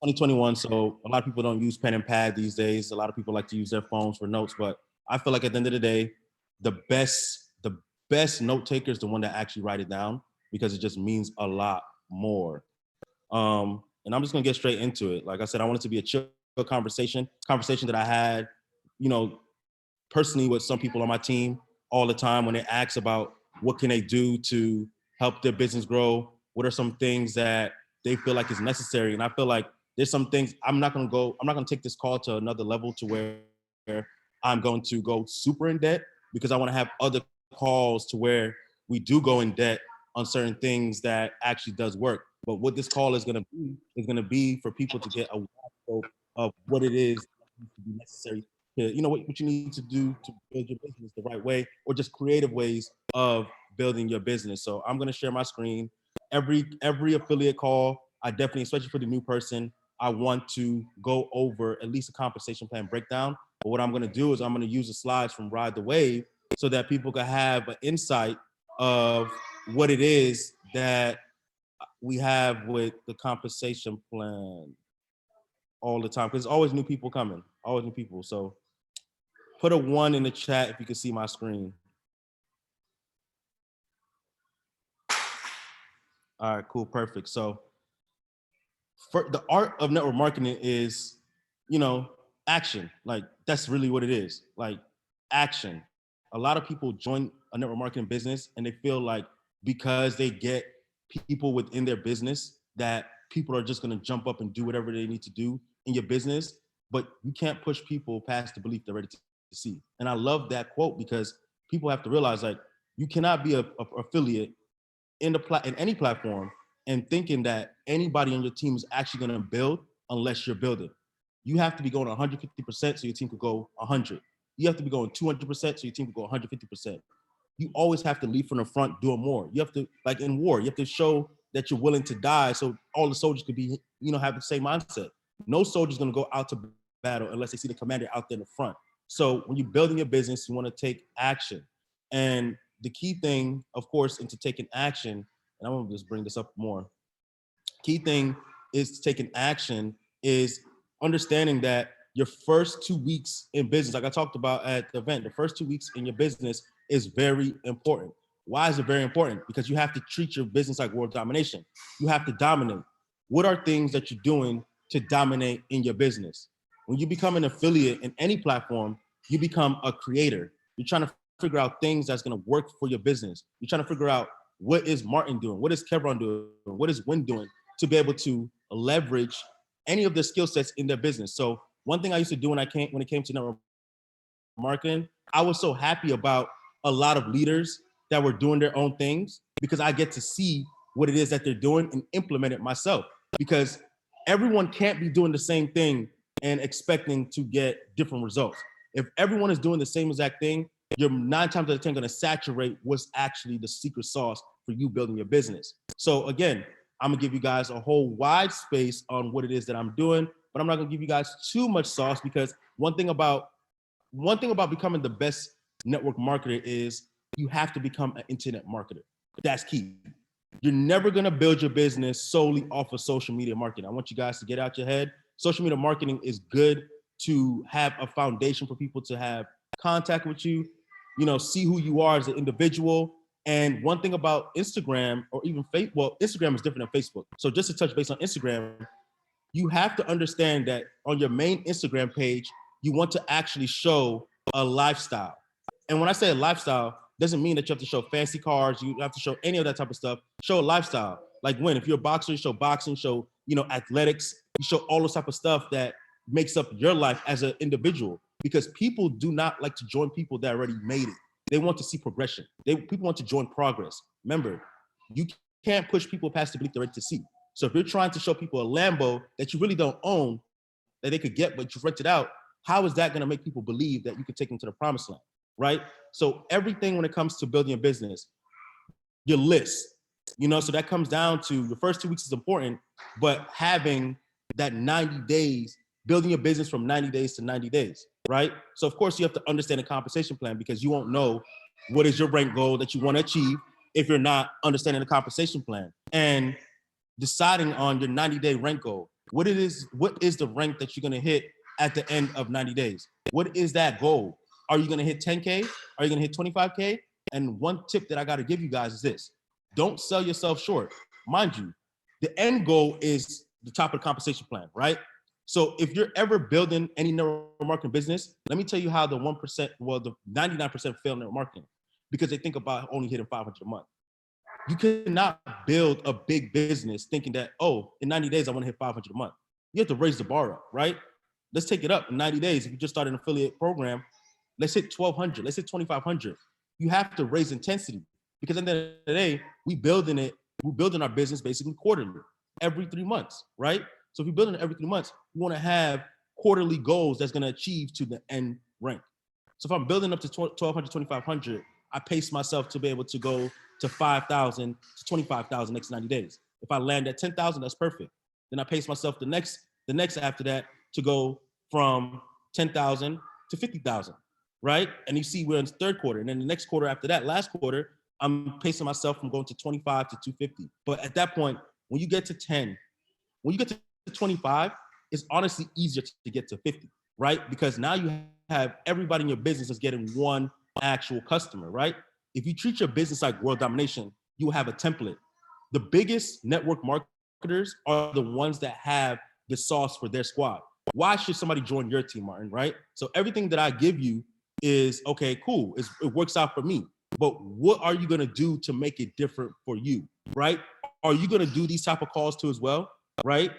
2021, so a lot of people don't use pen and pad these days. A lot of people like to use their phones for notes, but I feel like at the end of the day, the best note taker is the one that actually write it down because it just means a lot more. And I'm just gonna get straight into it. Like I said, I want it to be a chill conversation that I had, you know, personally with some people on my team all the time when they ask about what can they do to help their business grow. What are some things that they feel like is necessary? And I feel like there's some things I'm not gonna take this call to another level to where I'm going to go super in debt because I want to have other calls to where we do go in debt on certain things that actually does work. But what this call is going to be for people to get a wide scope of what it is that needs to be necessary to, you know, what you need to do to build your business the right way, or just creative ways of building your business. So I'm going to share my screen. Every affiliate call, I definitely, especially for the new person, I want to go over at least a compensation plan breakdown. But what I'm going to do is I'm going to use the slides from Ride the Wave so that people can have an insight of what it is that we have with the compensation plan all the time. Because there's always new people coming, always new people. So put a 1 in the chat if you can see my screen. All right, cool, perfect. So for the art of network marketing is, you know, action. Like that's really what it is. Like action. A lot of people join a network marketing business and they feel like because they get people within their business that people are just going to jump up and do whatever they need to do in your business. But you can't push people past the belief they're ready to see. And I love that quote because people have to realize like you cannot be a affiliate in any platform and thinking that anybody on your team is actually going to build unless you're building. You have to be going 150% so your team could go 100. You have to be going 200% so your team could go 150%. You always have to lead from the front doing more. You have to, like in war, you have to show that you're willing to die so all the soldiers could be, you know, have the same mindset. No soldier's going to go out to battle unless they see the commander out there in the front. So when you're building your business, you want to take action. And the key thing, of course, into taking action, and I'm going to just bring this up more. Key thing is taking action is understanding that your first 2 weeks in business, like I talked about at the event, the first 2 weeks in your business is very important. Why is it very important? Because you have to treat your business like world domination. You have to dominate. What are things that you're doing to dominate in your business? When you become an affiliate in any platform, you become a creator. You're trying to figure out things that's going to work for your business. You're trying to figure out what is Martin doing? What is Kevron doing? What is Win doing to be able to leverage any of the skill sets in their business? So one thing I used to do when it came to network marketing, I was so happy about a lot of leaders that were doing their own things because I get to see what it is that they're doing and implement it myself. Because everyone can't be doing the same thing and expecting to get different results. If everyone is doing the same exact thing, you're 9 times out of 10 going to saturate what's actually the secret sauce for you building your business. So again, I'm gonna give you guys a whole wide space on what it is that I'm doing, but I'm not gonna give you guys too much sauce because one thing about becoming the best network marketer is you have to become an internet marketer. That's key. You're never gonna build your business solely off of social media marketing. I want you guys to get out your head. Social media marketing is good to have a foundation for people to have contact with you, you know, see who you are as an individual. And one thing about Instagram or even Facebook, well, Instagram is different than Facebook. So just to touch base on Instagram, you have to understand that on your main Instagram page, you want to actually show a lifestyle. And when I say a lifestyle, doesn't mean that you have to show fancy cars. You have to show any of that type of stuff. Show a lifestyle. Like when, if you're a boxer, you show boxing, show, you know, athletics, you show all this type of stuff that makes up your life as an individual, because people do not like to join people that already made it. They want to see progression. People want to join progress. Remember, you can't push people past the belief they're ready to see. So if you're trying to show people a Lambo that you really don't own, that they could get, but you rented out, how is that going to make people believe that you could take them to the promised land, right? So everything when it comes to building a business, your list, you know, so that comes down to your first 2 weeks is important, but having that 90 days, building your business from 90 days to 90 days, right? So of course you have to understand the compensation plan because you won't know what is your rank goal that you want to achieve if you're not understanding the compensation plan and deciding on your 90-day rank goal. what is the rank that you're gonna hit at the end of 90 days? What is that goal? Are you gonna hit 10K? Are you gonna hit 25K? And one tip that I gotta give you guys is this: don't sell yourself short. Mind you, the end goal is the top of the compensation plan, right? So if you're ever building any network marketing business, let me tell you how the 1%, well, the 99% fail network marketing, because they think about only hitting 500 a month. You cannot build a big business thinking that, oh, in 90 days, I want to hit 500 a month. You have to raise the bar up, right? Let's take it up in 90 days. If you just start an affiliate program, let's hit 1,200, let's hit 2,500. You have to raise intensity, because at the end of the day, we're building our business basically quarterly, every 3 months, right? So if you're building it every 3 months, you want to have quarterly goals that's going to achieve to the end rank. So if I'm building up to 1,200, 2,500, I pace myself to be able to go to 5,000 to 25,000 next 90 days. If I land at 10,000, that's perfect. Then I pace myself the next after that to go from 10,000 to 50,000, right? And you see we're in the third quarter. And then the next quarter after that, last quarter, I'm pacing myself from going to 25 to 250. But at that point, when you get to 10, when you get to 25, it's honestly easier to get to 50, right? Because now you have everybody in your business is getting one actual customer, right? If you treat your business like world domination, you will have a template. The biggest network marketers are the ones that have the sauce for their squad. Why should somebody join your team, Martin, right? So everything that I give you is, okay, cool. It works out for me. But what are you going to do to make it different for you, right? Are you going to do these type of calls too as well, right?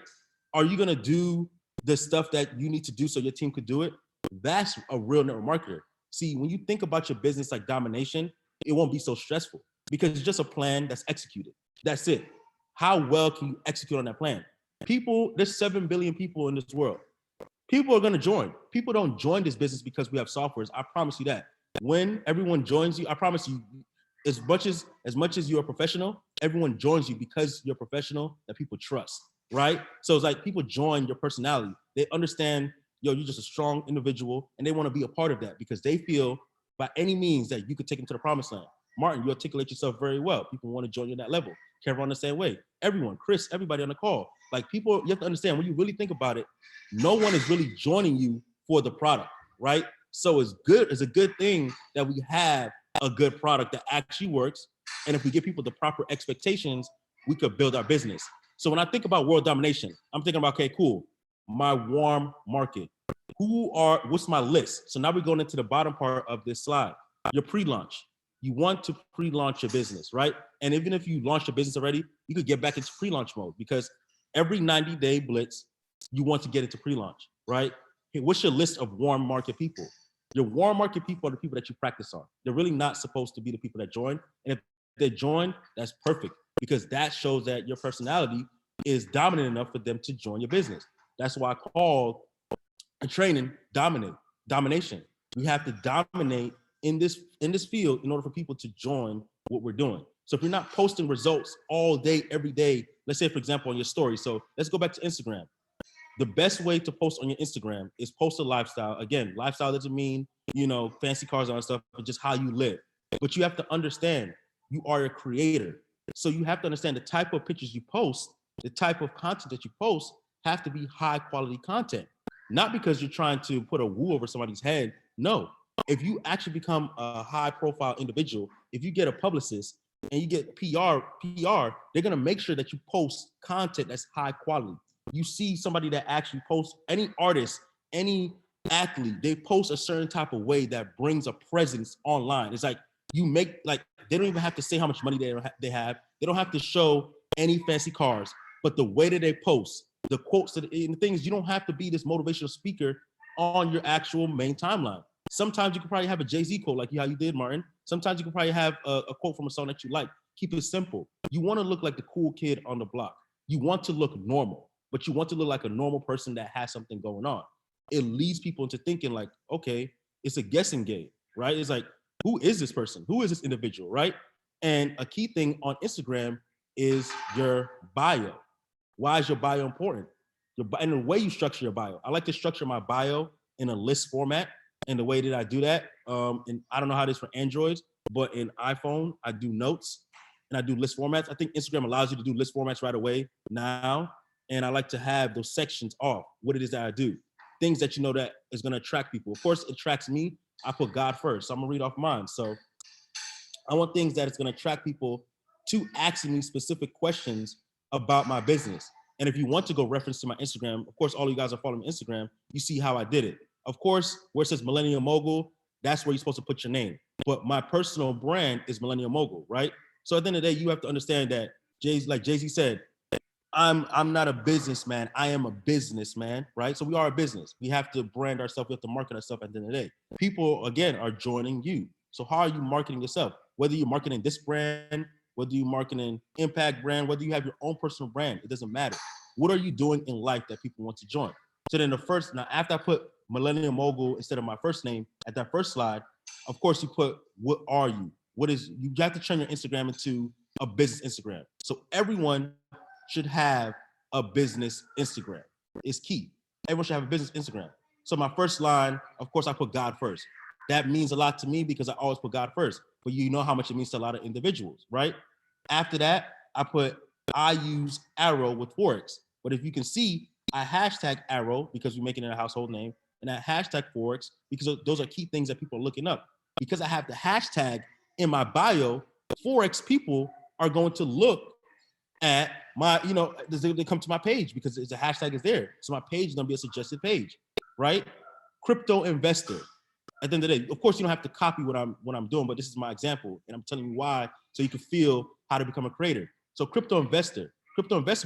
Are you going to do the stuff that you need to do so your team could do it? That's a real network marketer. See, when you think about your business like domination, it won't be so stressful because it's just a plan that's executed. That's it. How well can you execute on that plan? People, there's 7 billion people in this world. People are going to join. People don't join this business because we have softwares. I promise you that. When everyone joins you, I promise you, as much as you're a professional, everyone joins you because you're a professional that people trust, right? So it's like people join your personality. They understand, yo, you're just a strong individual, and they want to be a part of that because they feel by any means that you could take them to the promised land. Martin, you articulate yourself very well. People want to join you at that level. Kevin, the same way. Everyone, Chris, everybody on the call. Like people, you have to understand when you really think about it, no one is really joining you for the product, right? So it's good. It's a good thing that we have a good product that actually works. And if we give people the proper expectations, we could build our business. So when I think about world domination, I'm thinking about, okay, cool. My warm market. What's my list? So now we're going into the bottom part of this slide. Your pre-launch. You want to pre-launch your business, right? And even if you launched your business already, you could get back into pre-launch mode because every 90-day blitz, you want to get into pre-launch, right? Hey, what's your list of warm market people? Your warm market people are the people that you practice on. They're really not supposed to be the people that join. And if they join, that's perfect because that shows that your personality is dominant enough for them to join your business. That's why I call a training domination. We have to dominate in this field in order for people to join what we're doing. So if you're not posting results all day, every day, let's say, for example, on your story. So let's go back to Instagram. The best way to post on your Instagram is post a lifestyle. Again, lifestyle doesn't mean, fancy cars and stuff, but just how you live. But you have to understand you are a creator. So you have to understand the type of pictures you post, the type of content that you post have to be high quality content. Not because you're trying to put a woo over somebody's head. No, if you actually become a high profile individual, if you get a publicist and you get PR, they're going to make sure that you post content that's high quality. You see somebody that actually posts, any artist, any athlete, they post a certain type of way that brings a presence online. It's like they don't even have to say how much money they have. They don't have to show any fancy cars, but the way that they post, the quotes, and the things, you don't have to be this motivational speaker on your actual main timeline. Sometimes you can probably have a Jay-Z quote like how you did, Martin. Sometimes you can probably have a quote from a song that you like. Keep it simple. You want to look like the cool kid on the block. You want to look normal, but you want to look like a normal person that has something going on. It leads people into thinking like, okay, it's a guessing game, right? It's like, who is this person? Who is this individual, right? And a key thing on Instagram is your bio. Why is your bio important? And the way you structure your bio. I like to structure my bio in a list format. And the way that I do that, and I don't know how it is for Androids, but in iPhone, I do notes and I do list formats. I think Instagram allows you to do list formats right away now. and I like to have those sections off, what it is that I do. Things that you know that is going to attract people. Of course, it attracts me. I put God first. So I'm going to read off mine. So I want things that is going to attract people to asking me specific questions about my business. And if you want to go reference to my Instagram, of course, all you guys are following Instagram, you see how I did it. Of course, where it says Millennial Mogul, that's where you're supposed to put your name. But my personal brand is Millennial Mogul, right? So at the end of the day, you have to understand that like Jay-Z said, I'm not a businessman. I am a businessman, right? So we are a business. We have to brand ourselves. We have to market ourselves at the end of the day. People, again, are joining you. So how are you marketing yourself? Whether you're marketing this brand, whether you're marketing impact brand, whether you have your own personal brand, it doesn't matter. What are you doing in life that people want to join? So then now after I put Millennial Mogul instead of my first name at that first slide, of course you put, what are you? You have to turn your Instagram into a business Instagram. So everyone should have a business Instagram. It's key. Everyone should have a business Instagram. So my first line, of course, I put God first. That means a lot to me because I always put God first. But you know how much it means to a lot of individuals, right? After that, I use Arrow with Forex. But if you can see, I hashtag Arrow because we're making it a household name, and I hashtag Forex because those are key things that people are looking up. Because I have the hashtag in my bio, Forex people are going to look at my, they come to my page because the hashtag is there. So my page is gonna be a suggested page, right? Crypto investor. At the end of the day, of course, you don't have to copy what I'm doing, but this is my example, and I'm telling you why, so you can feel how to become a creator. So crypto investor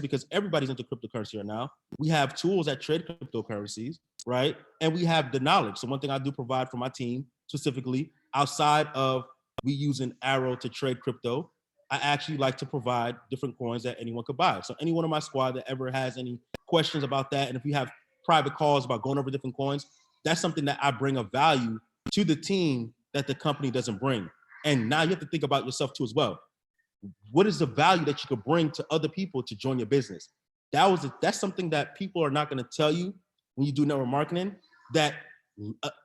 because everybody's into cryptocurrency right now. We have tools that trade cryptocurrencies, right? And we have the knowledge. So one thing I do provide for my team specifically, outside of we using Arrow to trade crypto, I actually like to provide different coins that anyone could buy. So anyone on my squad that ever has any questions about that, and if you have private calls about going over different coins, that's something that I bring a value to the team that the company doesn't bring. And now you have to think about yourself too as well. What is the value that you could bring to other people to join your business? That's something that people are not going to tell you when you do network marketing, that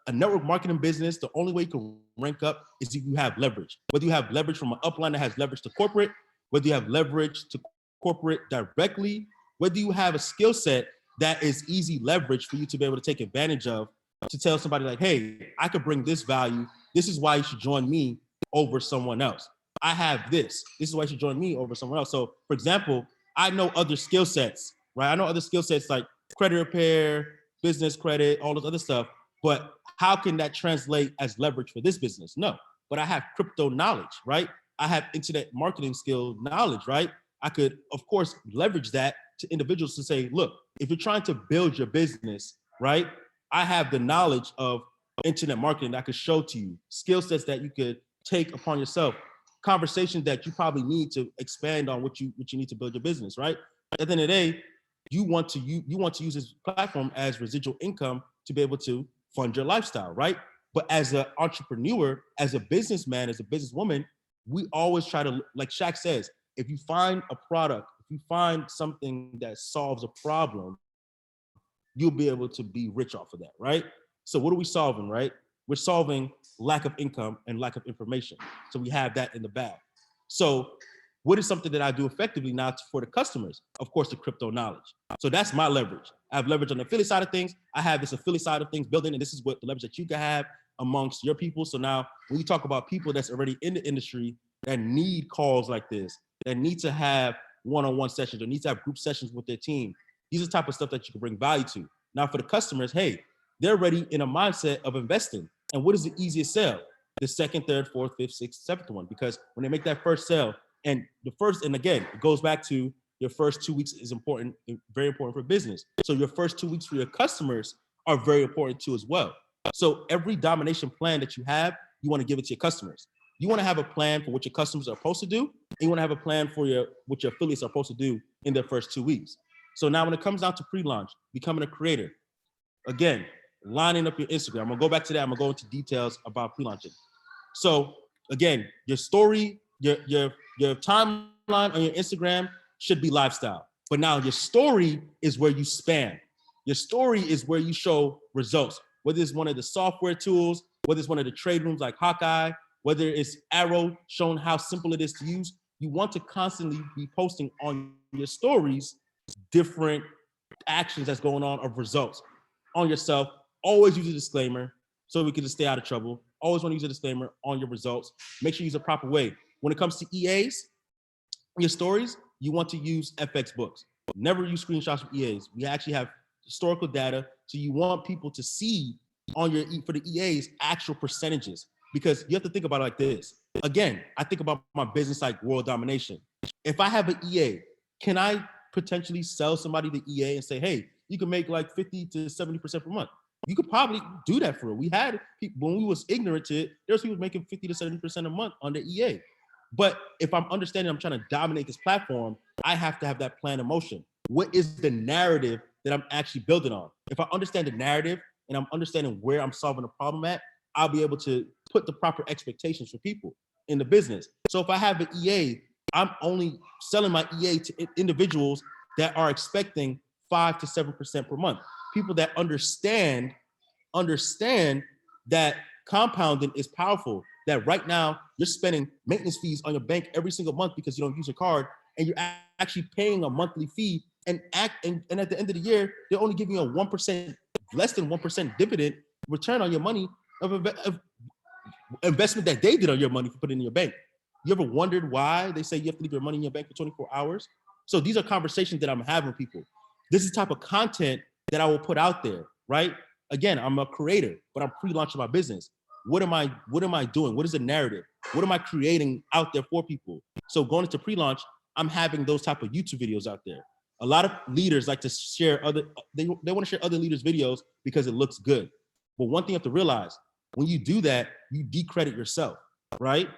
a network marketing business, the only way you can rank up is if you have leverage. Whether you have leverage from an upline that has leverage to corporate, whether you have leverage to corporate directly, whether you have a skill set that is easy leverage for you to be able to take advantage of, to tell somebody like, hey, I could bring this value. This is why you should join me over someone else. I have this. This is why you should join me over someone else. So for example, I know other skill sets, right? I know other skill sets like credit repair, business credit, all this other stuff. But how can that translate as leverage for this business? No, but I have crypto knowledge, right? I have internet marketing skill knowledge, right? I could, of course, leverage that to individuals to say, look, if you're trying to build your business, right? I have the knowledge of internet marketing that I could show to you, skill sets that you could take upon yourself, conversations that you probably need to expand on what you need to build your business, right? At the end of the day, you want to use this platform as residual income to be able to fund your lifestyle, right? But as an entrepreneur, as a businessman, as a businesswoman, we always try to, like Shaq says, if you find a product, if you find something that solves a problem, you'll be able to be rich off of that, right? So what are we solving, right? We're solving lack of income and lack of information. So we have that in the bag. So what is something that I do effectively now for the customers? Of course, the crypto knowledge. So that's my leverage. I have leverage on the affiliate side of things. I have this affiliate side of things building, and this is what the leverage that you can have amongst your people. So now when you talk about people that's already in the industry that need calls like this, that need to have one-on-one sessions or need to have group sessions with their team, these are the type of stuff that you can bring value to. Now for the customers, hey, they're already in a mindset of investing. And what is the easiest sale? The second, third, fourth, fifth, sixth, seventh one. Because when they make that first sale, and again, it goes back to your first 2 weeks is important, very important for business. So your first 2 weeks for your customers are very important too as well. So every domination plan that you have, you want to give it to your customers. You want to have a plan for what your customers are supposed to do, and you want to have a plan for what your affiliates are supposed to do in their first 2 weeks. So now when it comes down to pre-launch, becoming a creator, again, lining up your Instagram. I'm gonna go back to that. I'm gonna go into details about pre-launching. So again, your story, your timeline on your Instagram should be lifestyle. But now your story is where you span. Your story is where you show results. Whether it's one of the software tools, whether it's one of the trade rooms like Hawkeye, whether it's Arrow showing how simple it is to use, you want to constantly be posting on your stories different actions that's going on of results on yourself. Always use a disclaimer so we can just stay out of trouble. Always want to use a disclaimer on your results. Make sure you use a proper way. When it comes to EAs, your stories, you want to use FX books. Never use screenshots of EAs. We actually have historical data, so you want people to see on your, for the EAs, actual percentages, because you have to think about it like this. Again, I think about my business like world domination. If I have an EA, can I potentially sell somebody the EA and say, hey, you can make like 50 to 70% per month? You could probably do that for it. We had people, when we was ignorant to it, there's people making 50 to 70% a month on the EA. But if I'm understanding I'm trying to dominate this platform, I have to have that plan in motion. What is the narrative that I'm actually building on? If I understand the narrative and I'm understanding where I'm solving the problem at, I'll be able to put the proper expectations for people in the business. So if I have an EA, I'm only selling my EA to individuals that are expecting 5 to 7% per month. People that understand that compounding is powerful, that right now you're spending maintenance fees on your bank every single month because you don't use your card, and you're actually paying a monthly fee, and at the end of the year, they're only giving you a 1%, less than 1% dividend return on your money of investment that they did on your money for putting in your bank. You ever wondered why they say you have to leave your money in your bank for 24 hours? So these are conversations that I'm having with people. This is the type of content that I will put out there, right? Again, I'm a creator, but I'm pre-launching my business. What am I doing? What is the narrative? What am I creating out there for people? So going into pre-launch, I'm having those type of YouTube videos out there. A lot of leaders like to share they want to share other leaders' videos because it looks good. But one thing you have to realize, when you do that, you decredit yourself, right?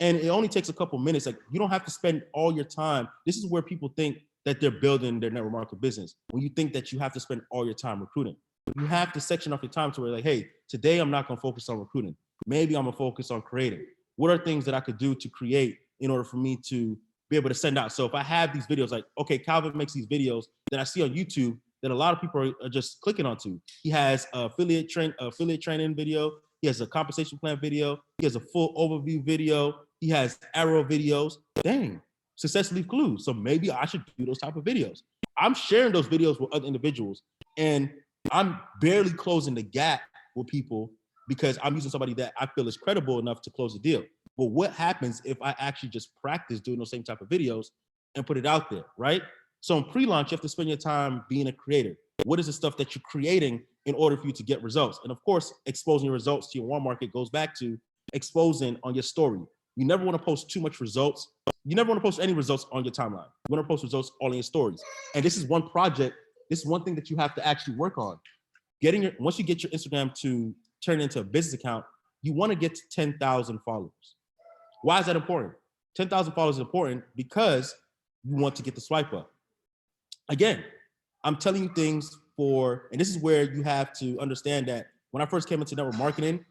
And it only takes a couple minutes. Like, you don't have to spend all your time. This is where people think that they're building their network marketing business. When you think that you have to spend all your time recruiting, you have to section off your time to where, like, hey, today I'm not going to focus on recruiting. Maybe I'm going to focus on creating. What are things that I could do to create in order for me to be able to send out? So if I have these videos, like, okay, Calvin makes these videos that I see on YouTube that a lot of people are just clicking onto. He has affiliate training video. He has a compensation plan video. He has a full overview video. He has arrow videos. Dang, success leave clues. So maybe I should do those type of videos. I'm sharing those videos with other individuals, and I'm barely closing the gap with people because I'm using somebody that I feel is credible enough to close the deal. But what happens if I actually just practice doing those same type of videos and put it out there, right? So in pre-launch, you have to spend your time being a creator. What is the stuff that you're creating in order for you to get results? And of course, exposing your results to your warm market goes back to exposing on your story. You never want to post too much results. You never want to post any results on your timeline. You want to post results all in your stories. And this is one project. This is one thing that you have to actually work on. Once you get your Instagram to turn into a business account, you want to get to 10,000 followers. Why is that important? 10,000 followers is important because you want to get the swipe up. Again, I'm telling you things and this is where you have to understand that when I first came into network marketing,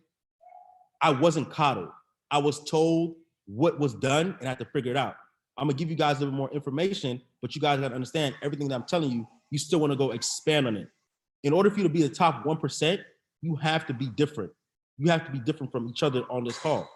I wasn't coddled. I was told what was done and I had to figure it out. I'm gonna give you guys a little more information, but you guys gotta understand everything that I'm telling you, you still wanna go expand on it. In order for you to be the top 1%, you have to be different. You have to be different from each other on this call.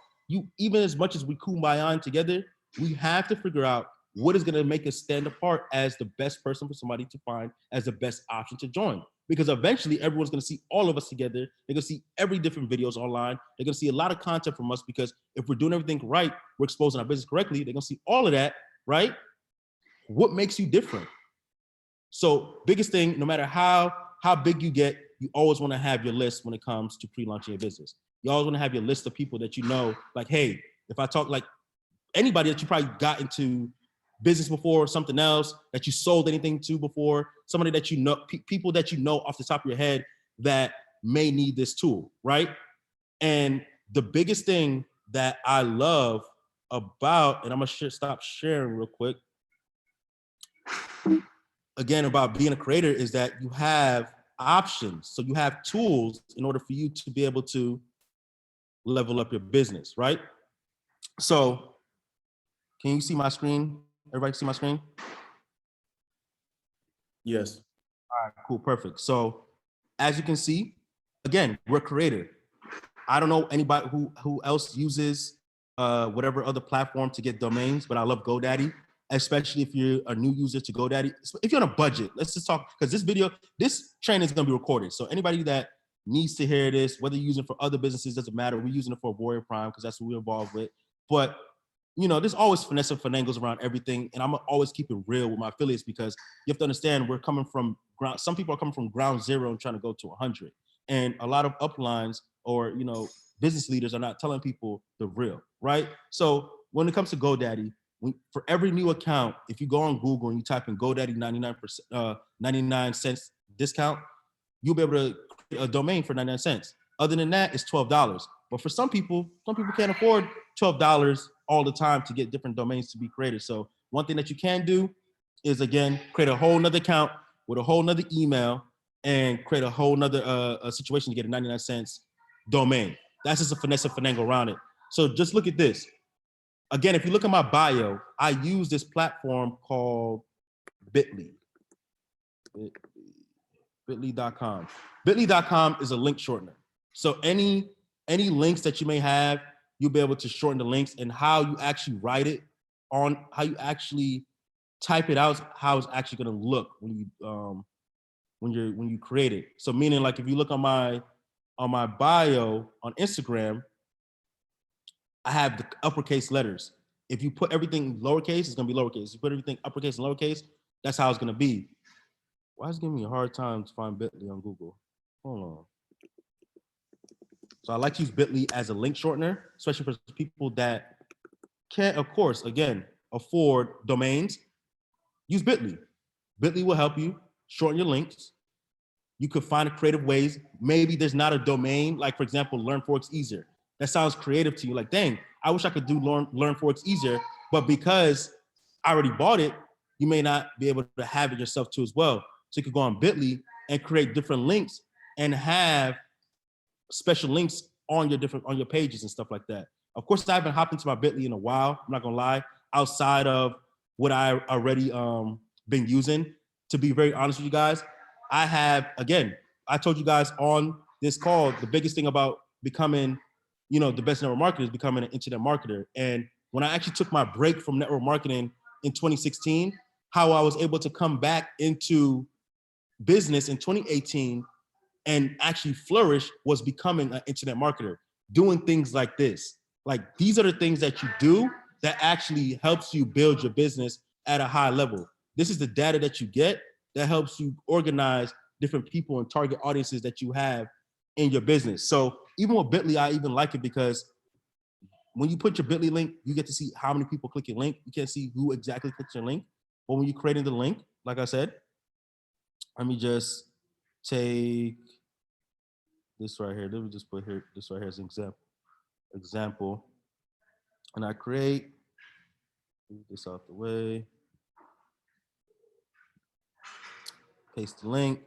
Even as much as we kumbaya together, we have to figure out what is going to make us stand apart as the best person for somebody to find as the best option to join. Because eventually everyone's going to see all of us together. They're going to see every different videos online. They're going to see a lot of content from us because if we're doing everything right, we're exposing our business correctly, they're going to see all of that, right? What makes you different? So biggest thing, no matter how big you get, you always want to have your list when it comes to pre-launching your business. You always want to have your list of people that you know, like, hey, if I talk like anybody that you probably got into business before or something else that you sold anything to before, somebody that you know, people that you know off the top of your head that may need this tool, right? And the biggest thing that I love about, and I'm gonna stop sharing real quick, again, about being a creator is that you have options. So you have tools in order for you to be able to level up your business, right? So can you see my screen? Everybody see my screen? Yes. All right, cool, perfect. So as you can see, again, we're creative. I don't know anybody who else uses whatever other platform to get domains, but I love GoDaddy. especially if you're a new user to GoDaddy. If you're on a budget, let's just talk, because this training is going to be recorded. So anybody that needs to hear this, whether you're using it for other businesses, doesn't matter. We're using it for Auvoria Prime because that's what we're involved with. But there's always finesse and finangles around everything. And I'm gonna always keep it real with my affiliates, because you have to understand we're coming from ground. Some people are coming from ground zero and trying to go to 100. And a lot of uplines or, business leaders are not telling people the real, right? So when it comes to GoDaddy, for every new account, if you go on Google and you type in GoDaddy 99 cents discount, you'll be able to create a domain for 99 cents. Other than that, it's $12. But for some people can't afford $12 all the time to get different domains to be created. So one thing that you can do is, again, create a whole nother account with a whole nother email and create a whole nother situation to get a 99 cents domain. That's just a finesse and finagle around it. So just look at this. Again, if you look at my bio, I use this platform called Bitly. Bitly.com. Bitly.com is a link shortener. So any links that you may have, you'll be able to shorten the links, and how you actually write it, on how you actually type it out, how it's actually going to look when you create it. So meaning, like, if you look on my bio on Instagram, I have the uppercase letters. If you put everything lowercase, it's going to be lowercase. If you put everything uppercase and lowercase, that's how it's going to be. Why is it giving me a hard time to find Bitly on Google? Hold on. So I like to use Bitly as a link shortener, especially for people that can't, of course, again, afford domains. Use Bitly. Bitly will help you shorten your links. You could find creative ways. Maybe there's not a domain, like, for example, Learn Forex Easier. That sounds creative to you. Like, dang, I wish I could do Learn Forex Easier, but because I already bought it, you may not be able to have it yourself too as well. So you could go on Bitly and create different links and have special links on your pages and stuff like that. Of course, I haven't hopped into my Bitly in a while. I'm not gonna lie. Outside of what I already been using, to be very honest with you guys, I have, again, I told you guys on this call, the biggest thing about becoming, the best network marketer is becoming an internet marketer. And when I actually took my break from network marketing in 2016, how I was able to come back into business in 2018 and actually flourish was becoming an internet marketer, doing things like this. Like, these are the things that you do that actually helps you build your business at a high level. This is the data that you get that helps you organize different people and target audiences that you have in your business. So even with Bitly, I even like it because when you put your Bitly link, you get to see how many people click your link. You can't see who exactly clicks your link. But when you're creating the link, like I said, let me just take this right here. Let me just put this right here as an example. And I create, move this out the way, paste the link.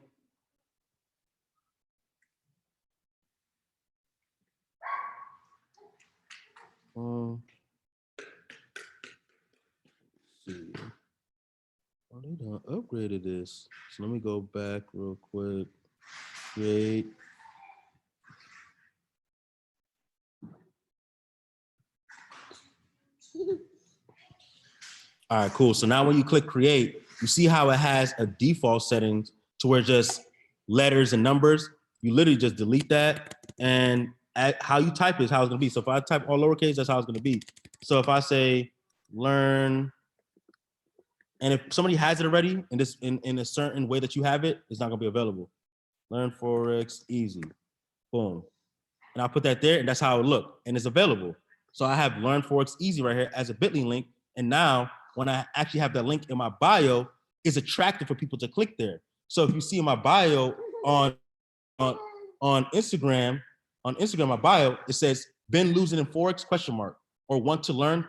See. Oh, they done upgraded this. So let me go back real quick. Create. All right, cool. So now when you click create, you see how it has a default settings to where just letters and numbers. You literally just delete that, and how you type is how it's gonna be. So if I type all lowercase, that's how it's gonna be. So if I say learn, and if somebody has it already in a certain way that you have it, it's not gonna be available. Learn Forex easy, boom. And I'll put that there, and that's how it look, and it's available. So I have Learn Forex easy right here as a Bitly link, and now when I actually have that link in my bio, it's attractive for people to click there. So if you see in my bio on Instagram, my bio, it says been losing in Forex ? Or want to learn ?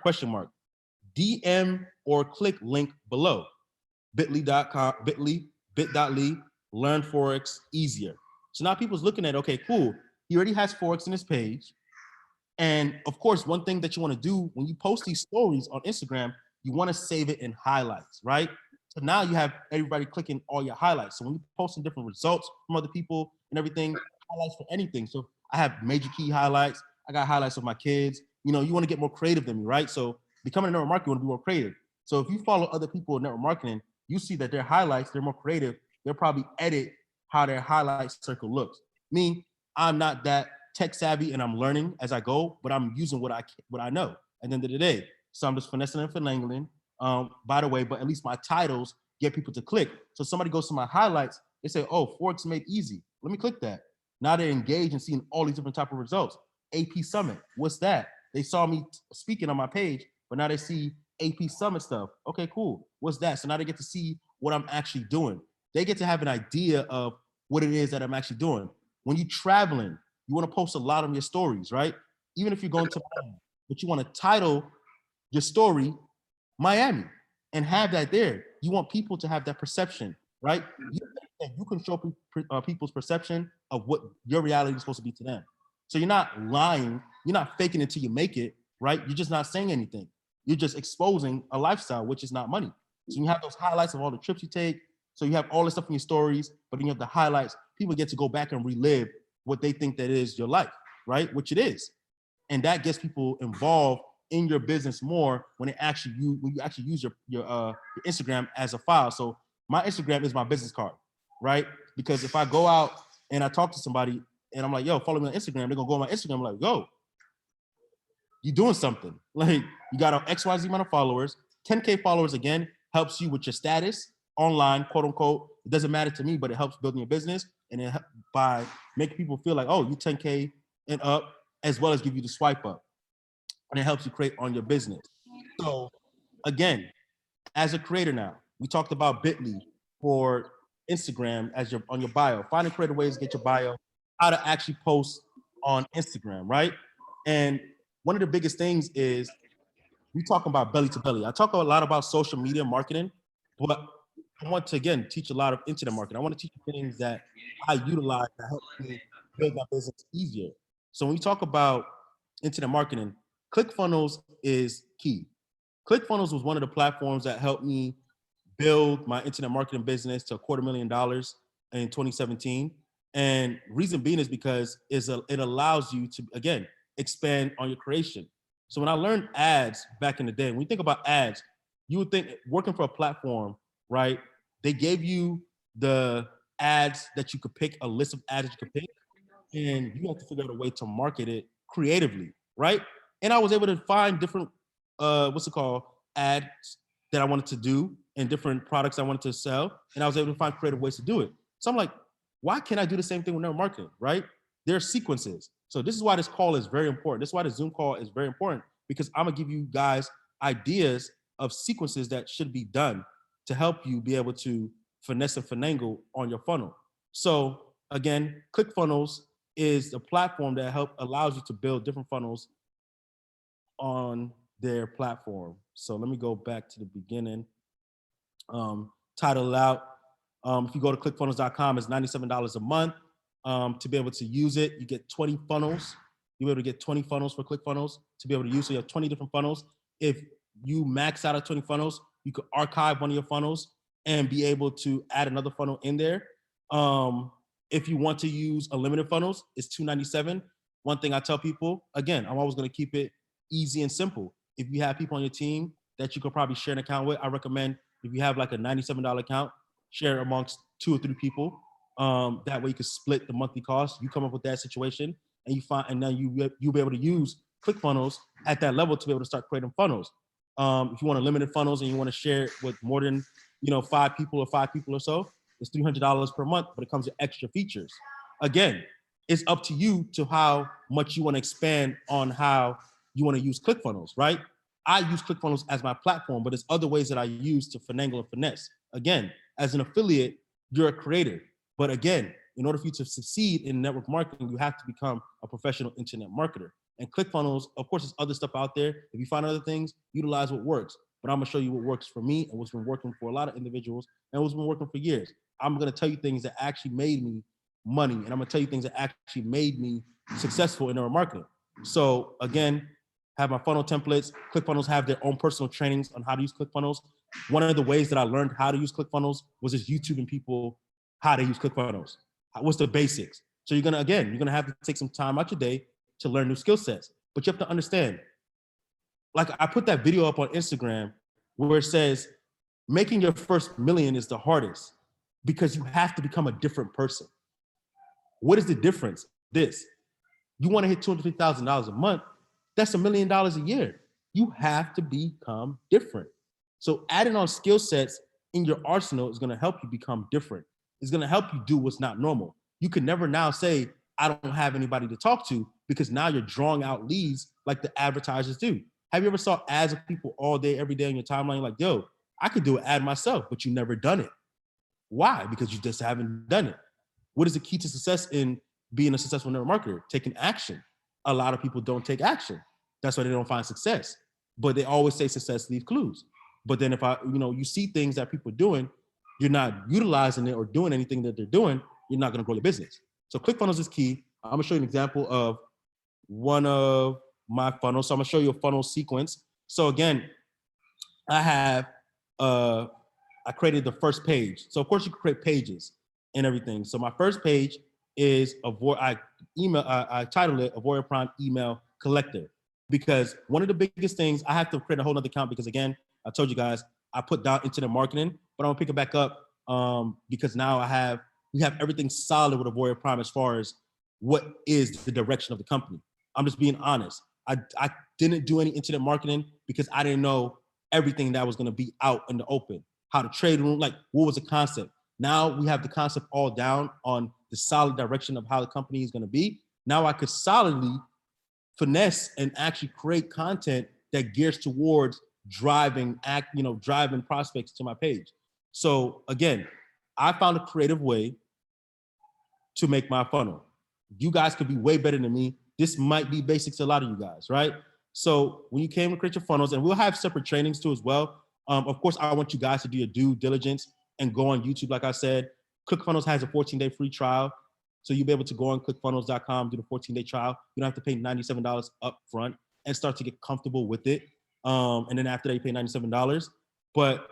DM or click link below. Bitly.com, bit.ly, Learn Forex easier. So now people's looking at, okay, cool. He already has Forex in his page. And of course, one thing that you want to do when you post these stories on Instagram, you want to save it in highlights, right? So now you have everybody clicking all your highlights. So when you're posting different results from other people and everything, highlights for anything. So I have major key highlights. I got highlights of my kids. You want to get more creative than me, right? So becoming a network marketer, you want to be more creative. So if you follow other people in network marketing, you see that their highlights, they're more creative. They'll probably edit how their highlight circle looks. Me, I'm not that tech savvy and I'm learning as I go, but I'm using what I know at the end of the day. So I'm just finessing and finagling. By the way, but at least my titles get people to click. So somebody goes to my highlights, they say, oh, Forex made easy. Let me click that. Now they're engaged and seeing all these different type of results. AP Summit, what's that? They saw me speaking on my page, but now they see AP Summit stuff. Okay, cool. What's that? So now they get to see what I'm actually doing. They get to have an idea of what it is that I'm actually doing. When you're traveling, you want to post a lot on your stories, right? Even if you're going to, but you want to title your story Miami and have that there. You want people to have that perception, right? You can show people's perception of what your reality is supposed to be to them. So you're not lying, you're not faking it till you make it, right? You're just not saying anything. You're just exposing a lifestyle, which is not money. So you have those highlights of all the trips you take. So you have all this stuff in your stories, but then you have the highlights. People get to go back and relive what they think that is your life, right? Which it is. And that gets people involved in your business more when you actually use your Instagram as a file. So my Instagram is my business card, right? Because if I go out and I talk to somebody and I'm like, yo, follow me on Instagram, they're gonna go on my Instagram like, yo, you doing something. Like you got an XYZ amount of followers. 10K followers again helps you with your status online, quote unquote. It doesn't matter to me, but it helps building your business and it by making people feel like, oh, you 10K and up, as well as give you the swipe up. And it helps you create on your business. So again, as a creator now, we talked about Bitly for Instagram as your on your bio. Finding creative ways to get your bio, how to actually post on Instagram, right? And one of the biggest things is we talk about belly to belly. I talk a lot about social media marketing, but I want to again teach a lot of internet marketing. I want to teach you things that I utilize that help me build my business easier. So when we talk about internet marketing, ClickFunnels is key. ClickFunnels was one of the platforms that helped me build my internet marketing business to $250,000 in 2017. And reason being is because it allows you to, again, expand on your creation. So when I learned ads back in the day, when you think about ads, you would think working for a platform, right? They gave you the ads that you could pick, a list of ads that you could pick, and you have to figure out a way to market it creatively, right? And I was able to find different, ads that I wanted to do and different products I wanted to sell, and I was able to find creative ways to do it. So I'm like, why can't I do the same thing with network marketing, right? There are sequences. So this is why this call is very important. This is why the Zoom call is very important, because I'm gonna give you guys ideas of sequences that should be done to help you be able to finesse and finagle on your funnel. So again, ClickFunnels is the platform that allows you to build different funnels on their platform. So let me go back to the beginning. Title it out. If you go to clickfunnels.com, it's $97 a month. To be able to use it, you get 20 funnels. You'll be able to get 20 funnels for ClickFunnels to be able to use. So you have 20 different funnels. If you max out at 20 funnels, you could archive one of your funnels and be able to add another funnel in there. If you want to use unlimited funnels, it's $297. One thing I tell people, again, I'm always going to keep it easy and simple. If you have people on your team that you could probably share an account with, I recommend if you have like a $97 account, share it amongst 2 or 3 people. That way you can split the monthly cost. You come up with that situation and you find, and then you'll be able to use ClickFunnels at that level to be able to start creating funnels. If you want unlimited funnels and you want to share it with more than 5 people or so, it's $300 per month, but it comes with extra features. Again, it's up to you to how much you want to expand on how you want to use ClickFunnels, right? I use ClickFunnels as my platform, but there's other ways that I use to finagle and finesse. Again, as an affiliate, you're a creator. But again, in order for you to succeed in network marketing, you have to become a professional internet marketer. And ClickFunnels, of course, there's other stuff out there. If you find other things, utilize what works. But I'm gonna show you what works for me and what's been working for a lot of individuals and what's been working for years. I'm gonna tell you things that actually made me money, and I'm gonna tell you things that actually made me successful in network marketing. So again, have my funnel templates. ClickFunnels have their own personal trainings on how to use ClickFunnels. One of the ways that I learned how to use ClickFunnels was just YouTubing people how to use ClickFunnels. What's the basics? So you're gonna have to take some time out your day to learn new skill sets. But you have to understand, like I put that video up on Instagram, where it says making your first million is the hardest because you have to become a different person. What is the difference? This, you want to hit $250,000 a month, that's $1 million a year. You have to become different. So adding on skill sets in your arsenal is going to help you become different. It's going to help you do what's not normal. You can never now say, I don't have anybody to talk to, because now you're drawing out leads like the advertisers do. Have you ever saw ads of people all day, every day on your timeline? You're like, yo, I could do an ad myself, but you never done it. Why? Because you just haven't done it. What is the key to success in being a successful network marketer? Taking action. A lot of people don't take action. That's why they don't find success. But they always say success leaves clues. But then if you see things that people are doing, you're not utilizing it or doing anything that they're doing, you're not going to grow your business. So ClickFunnels is key. I'm going to show you an example of one of my funnels. So I'm going to show you a funnel sequence. So again, I created the first page. So of course you can create pages and everything. So my first page is I titled it Auvoria Prime Email Collector, because one of the biggest things, I have to create a whole nother account because again, I told you guys, I put down internet marketing, but I'm gonna pick it back up because now we have everything solid with Auvoria Prime as far as what is the direction of the company. I'm just being honest. I didn't do any internet marketing because I didn't know everything that was gonna be out in the open. How to trade room, like what was the concept? Now we have the concept all down on the solid direction of how the company is gonna be. Now I could solidly finesse and actually create content that gears towards driving prospects to my page. So again, I found a creative way to make my funnel. You guys could be way better than me. This might be basics to a lot of you guys, right? So when you came to create your funnels, and we'll have separate trainings too as well. Of course, I want you guys to do your due diligence and go on YouTube. Like I said, ClickFunnels has a 14-day free trial. So you'll be able to go on clickfunnels.com, do the 14-day trial. You don't have to pay $97 up front and start to get comfortable with it. And then after that, you pay $97. But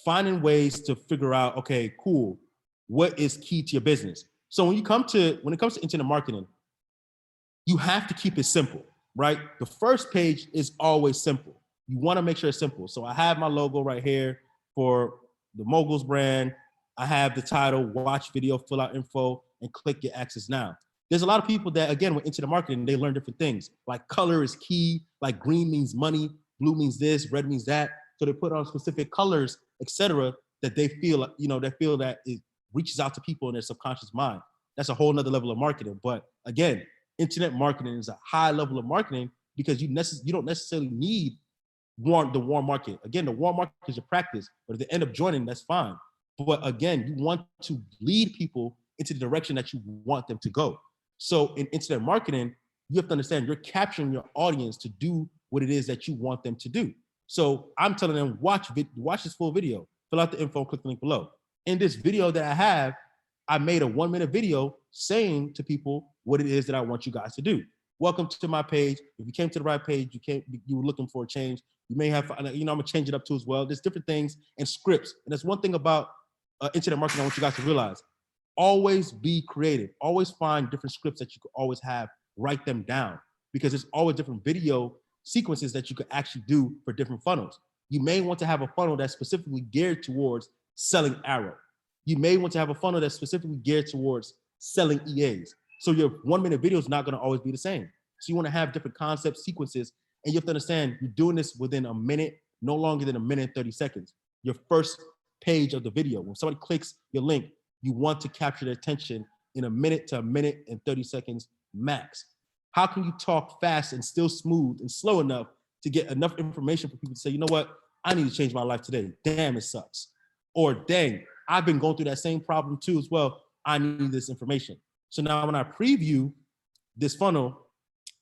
finding ways to figure out, okay, cool, what is key to your business? So when it comes to internet marketing, you have to keep it simple, right? The first page is always simple. You want to make sure it's simple. So I have my logo right here for the Moguls brand. I have the title, watch video, fill out info, and click get access now. There's a lot of people that, again, with internet marketing, they learn different things. Like color is key, like green means money, blue means this, red means that. So they put on specific colors, etc., that they feel that it reaches out to people in their subconscious mind. That's a whole nother level of marketing. But again, internet marketing is a high level of marketing because you don't necessarily need the warm market. Again, the warm market is your practice, but at the end of joining, that's fine. But again, you want to lead people into the direction that you want them to go. So in internet marketing, you have to understand you're capturing your audience to do what it is that you want them to do. So I'm telling them, watch this full video, fill out the info, click the link below. In this video that I have, I made a 1-minute video saying to people what it is that I want you guys to do. Welcome to my page. If you came to the right page, you were looking for a change. You may have, I'm gonna change it up too as well. There's different things and scripts. And that's one thing about internet marketing I want you guys to realize. Always be creative. Always find different scripts that you could always have. Write them down because there's always different video sequences that you could actually do for different funnels. You may want to have a funnel that's specifically geared towards selling arrow. You may want to have a funnel that's specifically geared towards selling EAs. So your 1-minute video is not going to always be the same. So you want to have different concept sequences, and you have to understand you're doing this within a minute, no longer than a minute and 30 seconds. Your first page of the video, when somebody clicks your link, you want to capture their attention in a minute to a minute and 30 seconds max. How can you talk fast and still smooth and slow enough to get enough information for people to say, you know what, I need to change my life today. Damn, it sucks. Or dang, I've been going through that same problem too as well. I need this information. So now when I preview this funnel,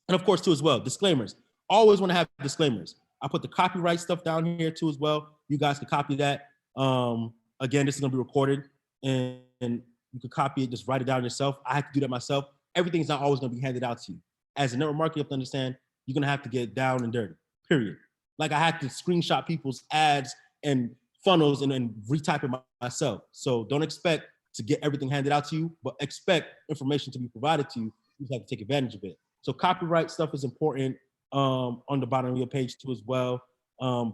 and of course too as well, disclaimers. Always want to have disclaimers. I put the copyright stuff down here too as well. You guys can copy that. Again, this is going to be recorded and you can copy it, just write it down yourself. I have to do that myself. Everything's not always going to be handed out to you. As a network marketer, you have to understand you're going to have to get down and dirty, period. Like I had to screenshot people's ads and funnels and then retype it myself. So don't expect to get everything handed out to you, but expect information to be provided to you. You have to take advantage of it. So copyright stuff is important on the bottom of your page too as well.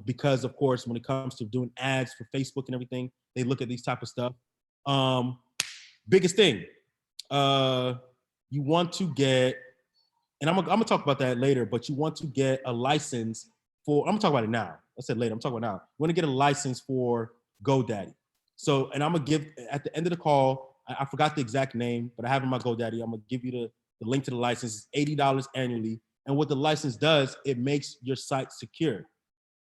because of course, when it comes to doing ads for Facebook and everything, they look at these type of stuff. Biggest thing, you want to get, and I'm gonna talk about that later, but you want to get a license for, I'm gonna talk about it now. I said later, I'm talking about now. You want to get a license for GoDaddy. So, and I'm gonna give, at the end of the call, I forgot the exact name, but I have in my GoDaddy, I'm gonna give you the link to the license. It's $80 annually. And what the license does, it makes your site secure.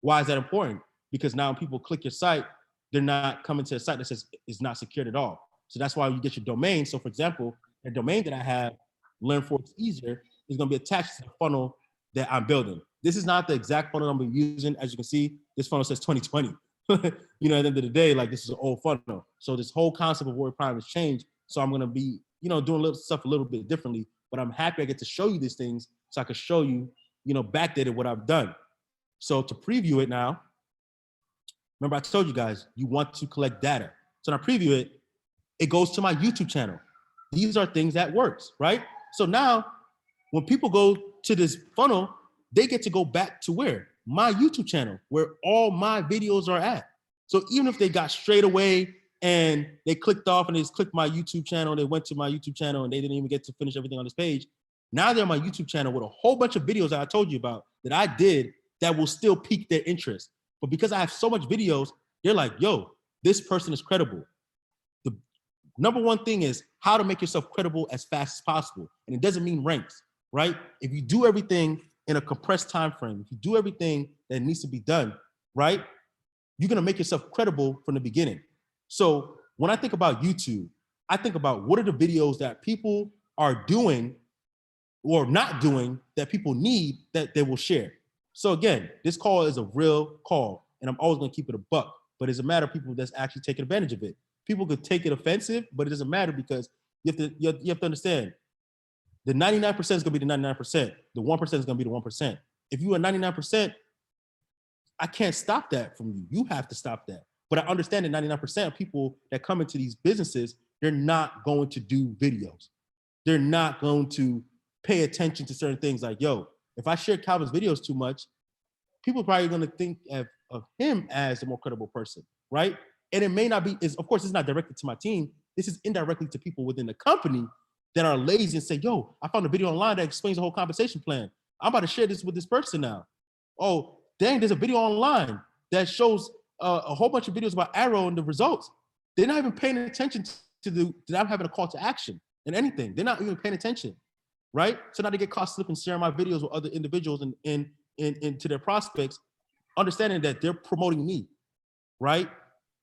Why is that important? Because now when people click your site, they're not coming to a site that says it's not secured at all. So that's why you get your domain. So for example, a domain that I have, Learn For It's Easier, is gonna be attached to the funnel that I'm building. This is not the exact funnel I'm gonna be using. As you can see, this funnel says 2020. You know, at the end of the day, like this is an old funnel. So this whole concept of Auvoria Prime has changed. So I'm gonna be, you know, doing stuff a little bit differently, but I'm happy I get to show you these things so I can show you, you know, backdated what I've done. So to preview it now, remember I told you guys, you want to collect data. So when I preview it, it goes to my YouTube channel. These are things that works, right? So now when people go to this funnel, they get to go back to where? My YouTube channel, where all my videos are at. So even if they got straight away and they clicked off and they just clicked my YouTube channel, they went to my YouTube channel and they didn't even get to finish everything on this page, now they're on my YouTube channel with a whole bunch of videos that I told you about that I did that will still pique their interest. But because I have so much videos, they're like, yo, this person is credible. The number one thing is how to make yourself credible as fast as possible. And it doesn't mean ranks, right? If you do everything in a compressed time frame, if you do everything that needs to be done, right, you're gonna make yourself credible from the beginning. So when I think about YouTube, I think about what are the videos that people are doing or not doing that people need that they will share. So again, this call is a real call, and I'm always gonna keep it a buck, but it's a matter of people that's actually taking advantage of it. People could take it offensive, but it doesn't matter because you have to understand, the 99% is gonna be the 99%. The 1% is gonna be the 1%. If you are 99%, I can't stop that from you. You have to stop that. But I understand that 99% of people that come into these businesses, they're not going to do videos. They're not going to pay attention to certain things like, yo, if I share Calvin's videos too much, people are probably going to think of him as a more credible person, right? And it may not be, of course, it's not directed to my team. This is indirectly to people within the company that are lazy and say, yo, I found a video online that explains the whole compensation plan. I'm about to share this with this person now. Oh, dang, there's a video online that shows a whole bunch of videos about Arrow and the results. They're not even paying attention to I'm having a call to action and anything. They're not even paying attention, right? So now they get caught slipping, sharing my videos with other individuals and to their prospects, understanding that they're promoting me, right?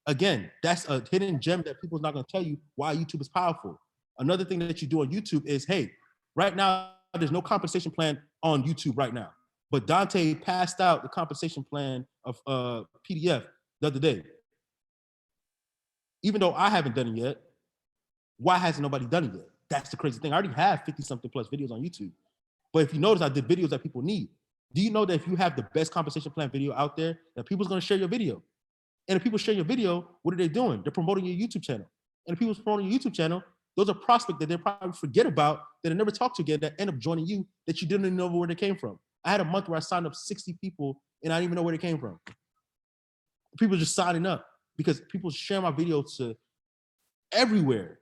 Again, that's a hidden gem that people's not gonna tell you why YouTube is powerful. Another thing that you do on YouTube is, hey, right now, there's no compensation plan on YouTube right now. But Dante passed out the compensation plan of PDF the other day. Even though I haven't done it yet, why hasn't nobody done it yet? That's the crazy thing. I already have 50-something plus videos on YouTube. But if you notice, I did videos that people need. Do you know that if you have the best compensation plan video out there, that people's gonna share your video? And if people share your video, what are they doing? They're promoting your YouTube channel. And if people's promoting your YouTube channel, those are prospects that they probably forget about, that they never talk to again, that end up joining you, that you didn't even know where they came from. I had a month where I signed up 60 people and I didn't even know where they came from. People just signing up because people share my videos to everywhere,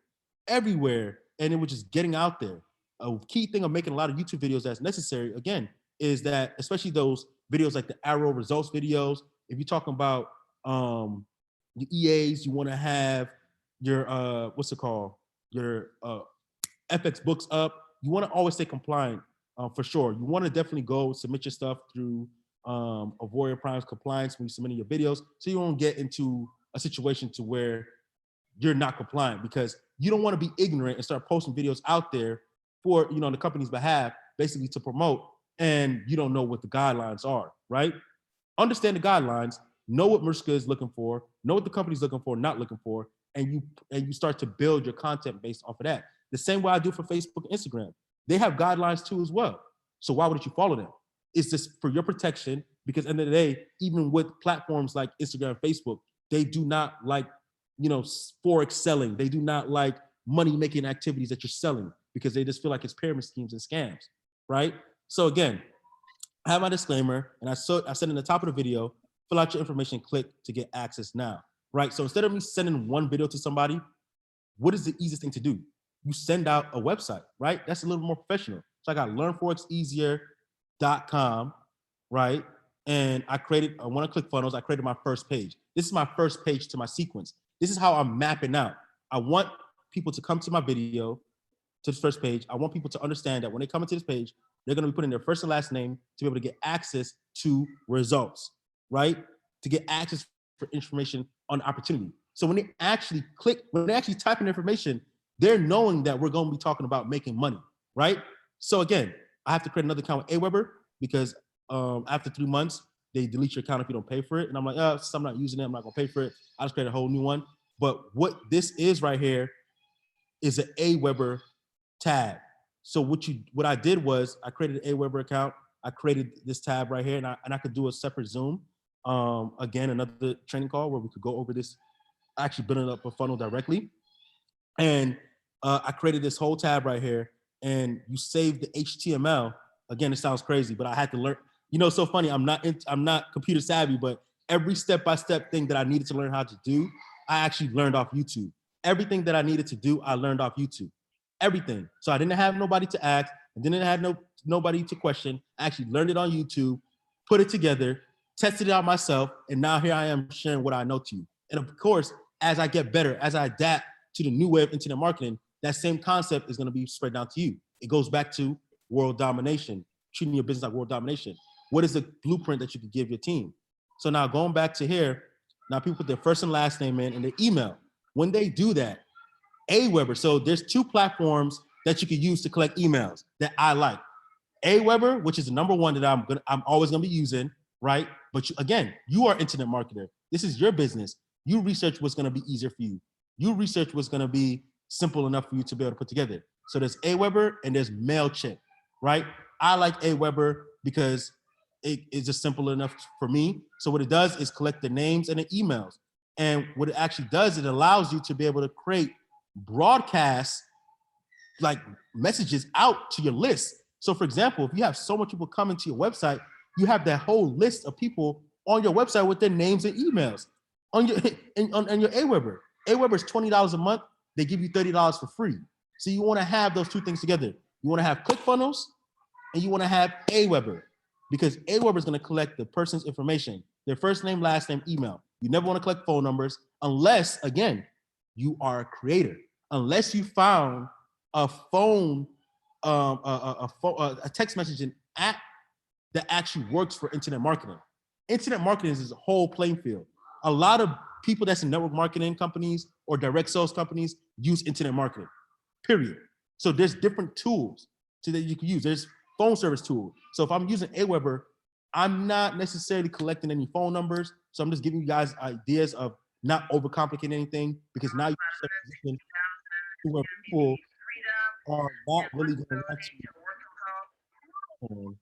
and it was just getting out there. A key thing of making a lot of YouTube videos that's necessary, again, is that especially those videos like the Arrow results videos, if you're talking about the EAs, you want to have your what's it called, your FX books up, you want to always stay compliant for sure. You want to definitely go submit your stuff through Auvoria Prime's compliance when you're submitting your videos, so you won't get into a situation to where you're not compliant, because you don't want to be ignorant and start posting videos out there for, you know, on the company's behalf, basically to promote, and you don't know what the guidelines are, right? Understand the guidelines, know what Murska is looking for, know what the company's looking for, not looking for, and you start to build your content based off of that. The same way I do for Facebook and Instagram. They have guidelines too as well. So why wouldn't you follow them? It's just for your protection, because at the end of the day, even with platforms like Instagram and Facebook, they do not like, you know, forex selling. They do not like money-making activities that you're selling, because they just feel like it's pyramid schemes and scams, right? So again, I have my disclaimer, and I said in the top of the video, fill out your information, click to get access now, right? So instead of me sending one video to somebody, what is the easiest thing to do? You send out a website, right? That's a little more professional. So I got learnforexeasier.com, right? And I created one-click funnels. I created my first page. This is my first page to my sequence. This is how I'm mapping out. I want people to come to my video, to this first page. I want people to understand that when they come into this page, they're going to be putting their first and last name to be able to get access to results, right? To get access for information on opportunity. So when they actually click, when they actually type in information, they're knowing that we're going to be talking about making money, right? So again, I have to create another account with Aweber because after 3 months, they delete your account if you don't pay for it. And I'm like, oh, since I'm not using it, I'm not going to pay for it. I just create a whole new one. But what this is right here is an Aweber tab. So what I did was I created an Aweber account. I created this tab right here, and I could do a separate Zoom. Again, another training call where we could go over this, actually building up a funnel directly. And I created this whole tab right here, and you save the HTML. Again, it sounds crazy, but I had to learn. You know, it's so funny. I'm not computer savvy, but every step-by-step thing that I needed to learn how to do, I actually learned off YouTube. Everything that I needed to do, I learned off YouTube. Everything. So I didn't have nobody to ask. I didn't have nobody to question. I actually learned it on YouTube, put it together, tested it out myself, and now here I am sharing what I know to you. And of course, as I get better, as I adapt to the new way of internet marketing, that same concept is going to be spread down to you. It goes back to world domination, treating your business like world domination. What is the blueprint that you could give your team? So now going back to here, now people put their first and last name in and their email. When they do that, Aweber, so there's 2 platforms that you can use to collect emails that I like. Aweber, which is the number one that I'm always gonna be using, right? But again, you are an internet marketer. This is your business. You research what's gonna be easier for you. You research what's gonna be simple enough for you to be able to put together. So there's Aweber and there's MailChimp, right? I like Aweber because it is just simple enough for me. So what it does is collect the names and the emails. And what it actually does, it allows you to be able to create broadcast like messages out to your list. So for example, if you have so much people coming to your website, you have that whole list of people on your website with their names and emails on your on your Aweber. Aweber is $20 a month. They give you $30 for free. So you want to have those 2 things together. You want to have ClickFunnels and you want to have Aweber, because Aweber is going to collect the person's information, their first name, last name, email. You never want to collect phone numbers unless, again, you are a creator. Unless you found a phone, a text messaging app that actually works for internet marketing. Internet marketing is a whole playing field. A lot of people that's in network marketing companies or direct sales companies use internet marketing, period. So there's different tools that you can use. There's phone service tools. So if I'm using Aweber, I'm not necessarily collecting any phone numbers. So I'm just giving you guys ideas of not overcomplicating anything, because now you're in a position where people are not really going to want you.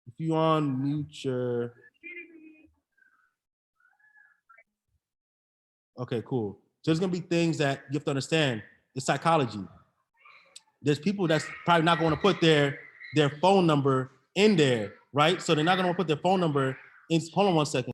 If you unmute your, okay, cool. So there's gonna be things that you have to understand. The psychology. There's people that's probably not going to put their phone number in there, right? So they're not going to put their phone number in. Hold on one second.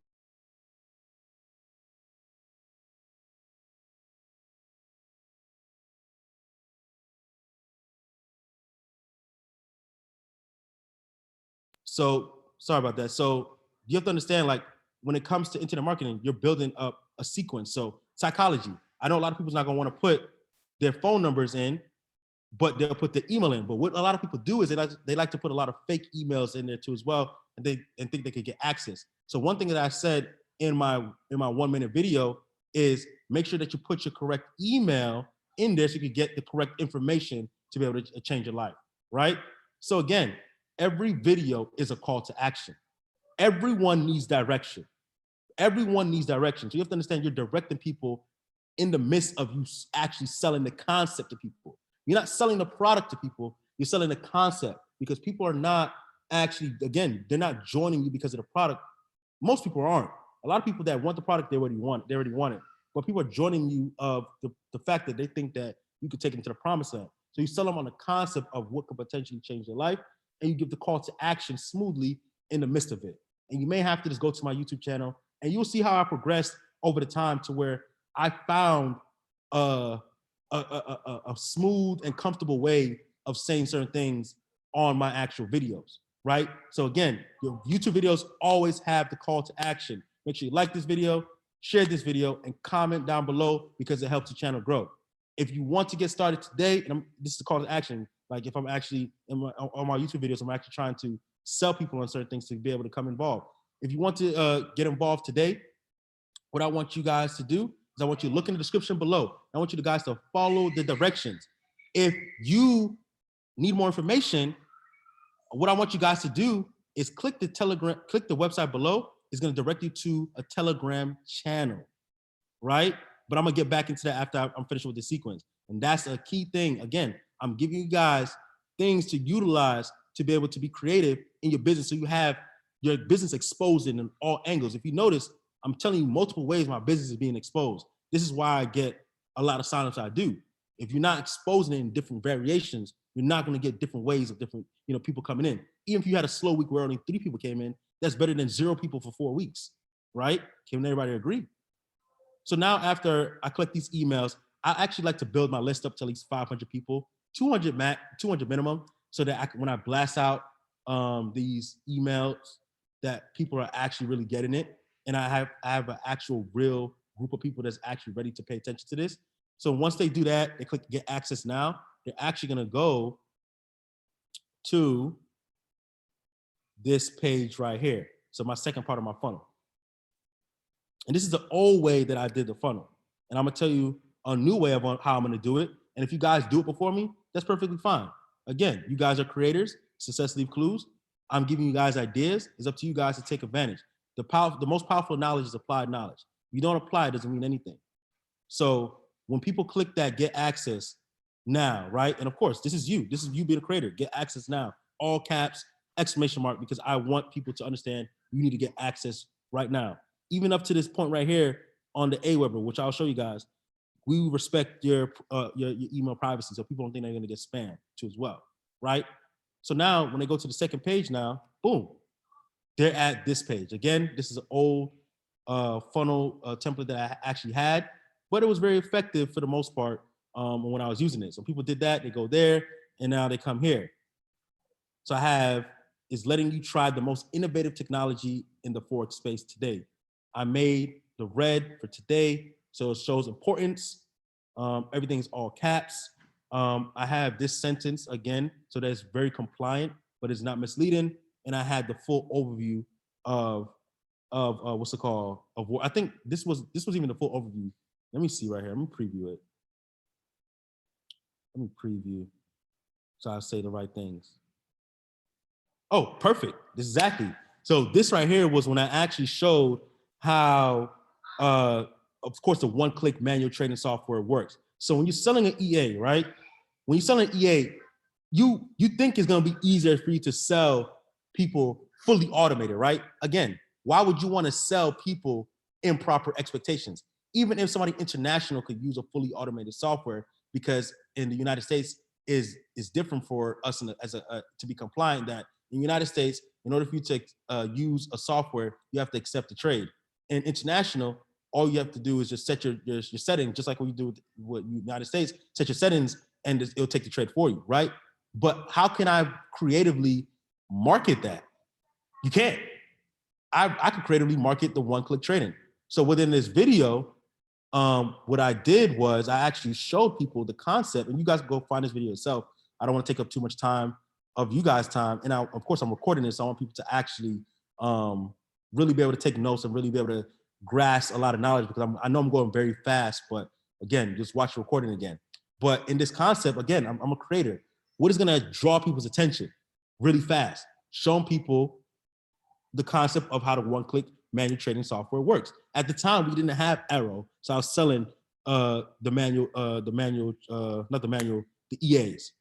So sorry about that. So you have to understand, like, when it comes to internet marketing, you're building up a sequence. So psychology. I know a lot of people's not going to want to put their phone numbers in, but they'll put the email in. But what a lot of people do is they like to put a lot of fake emails in there too as well, and think they could get access. So one thing that I said in my 1-minute video is make sure that you put your correct email in there so you can get the correct information to be able to change your life, right? So again, every video is a call to action. Everyone needs direction. Everyone needs direction. So you have to understand you're directing people in the midst of you actually selling the concept to people. You're not selling the product to people, you're selling the concept, because people are not actually, again, they're not joining you because of the product. Most people aren't. A lot of people that want the product, they already want it. But people are joining you of the fact that they think that you could take them to the promised land. So you sell them on the concept of what could potentially change their life, and you give the call to action smoothly in the midst of it. And you may have to just go to my YouTube channel and you'll see how I progressed over the time to where I found a smooth and comfortable way of saying certain things on my actual videos, right? So again, your YouTube videos always have the call to action. Make sure you like this video, share this video, and comment down below because it helps the channel grow. If you want to get started today, and this is the call to action, like if I'm actually on my YouTube videos, I'm actually trying to sell people on certain things to be able to come involved. If you want to get involved today, what I want you guys to do is I want you to look in the description below. I want you guys to follow the directions. If you need more information, what I want you guys to do is click the website below. It's going to direct you to a Telegram channel, right? But I'm going to get back into that after I'm finished with the sequence. And that's a key thing. Again, I'm giving you guys things to utilize to be able to be creative in your business so you have your business exposed in all angles. If you notice, I'm telling you multiple ways my business is being exposed. This is why I get a lot of signups I do. If you're not exposing it in different variations, you're not going to get different ways of different, people coming in. Even if you had a slow week where only 3 people came in, that's better than 0 people for 4 weeks, right? Can everybody agree? So now after I collect these emails, I actually like to build my list up to at least 500 people, 200 minimum, so that when I blast out these emails, that people are actually really getting it. And I have an actual real group of people that's actually ready to pay attention to this. So once they do that, they click get access now, they're actually gonna go to this page right here. So my second part of my funnel. And this is the old way that I did the funnel. And I'm gonna tell you a new way of how I'm gonna do it. And if you guys do it before me, that's perfectly fine. Again, you guys are creators, success leave clues. I'm giving you guys ideas. It's up to you guys to take advantage. The most powerful knowledge is applied knowledge. If you don't apply, it doesn't mean anything. So when people click that get access now, right? And of course, this is you being a creator, get access now, all caps, exclamation mark, because I want people to understand you need to get access right now. Even up to this point right here on the Aweber, which I'll show you guys, we respect your email privacy, so people don't think they're gonna get spammed too as well, right? So now when they go to the second page now, boom, they're at this page. Again, this is an old funnel template that I actually had, but it was very effective for the most part when I was using it. So people did that, they go there, and now they come here. So I have is letting you try the most innovative technology in the Forex space today. I made the red for today, so it shows importance. Everything's all caps. I have this sentence again, so that's very compliant, but it's not misleading. And I had the full overview of what's it called? I think this was even the full overview. Let me see right here. Let me preview it. Let me preview so I say the right things. Oh, perfect. Exactly. So this right here was when I actually showed how, of course, the one-click manual trading software works. So when you're selling an EA, right? When you're selling an EA, you think it's going to be easier for you to sell people fully automated, right? Again, why would you want to sell people improper expectations? Even if somebody international could use a fully automated software, because in the United States is different for us to be compliant that in the United States, in order for you to use a software, you have to accept the trade. In international, all you have to do is just set your settings, just like what you do with the United States, set your settings and it'll take the trade for you, right? But how can I creatively market that? You can't. I could creatively market the one-click trading. So within this video, what I did was I actually showed people the concept, and you guys can go find this video yourself. I don't want to take up too much time of you guys' time. And of course, I'm recording this, so I want people to actually really be able to take notes and really be able to grasp a lot of knowledge, because I know I'm going very fast, but again, just watch the recording again. But in this concept, again, I'm a creator. What is gonna draw people's attention really fast? Showing people the concept of how the one-click manual trading software works. At the time, we didn't have Arrow, so I was selling the EAs.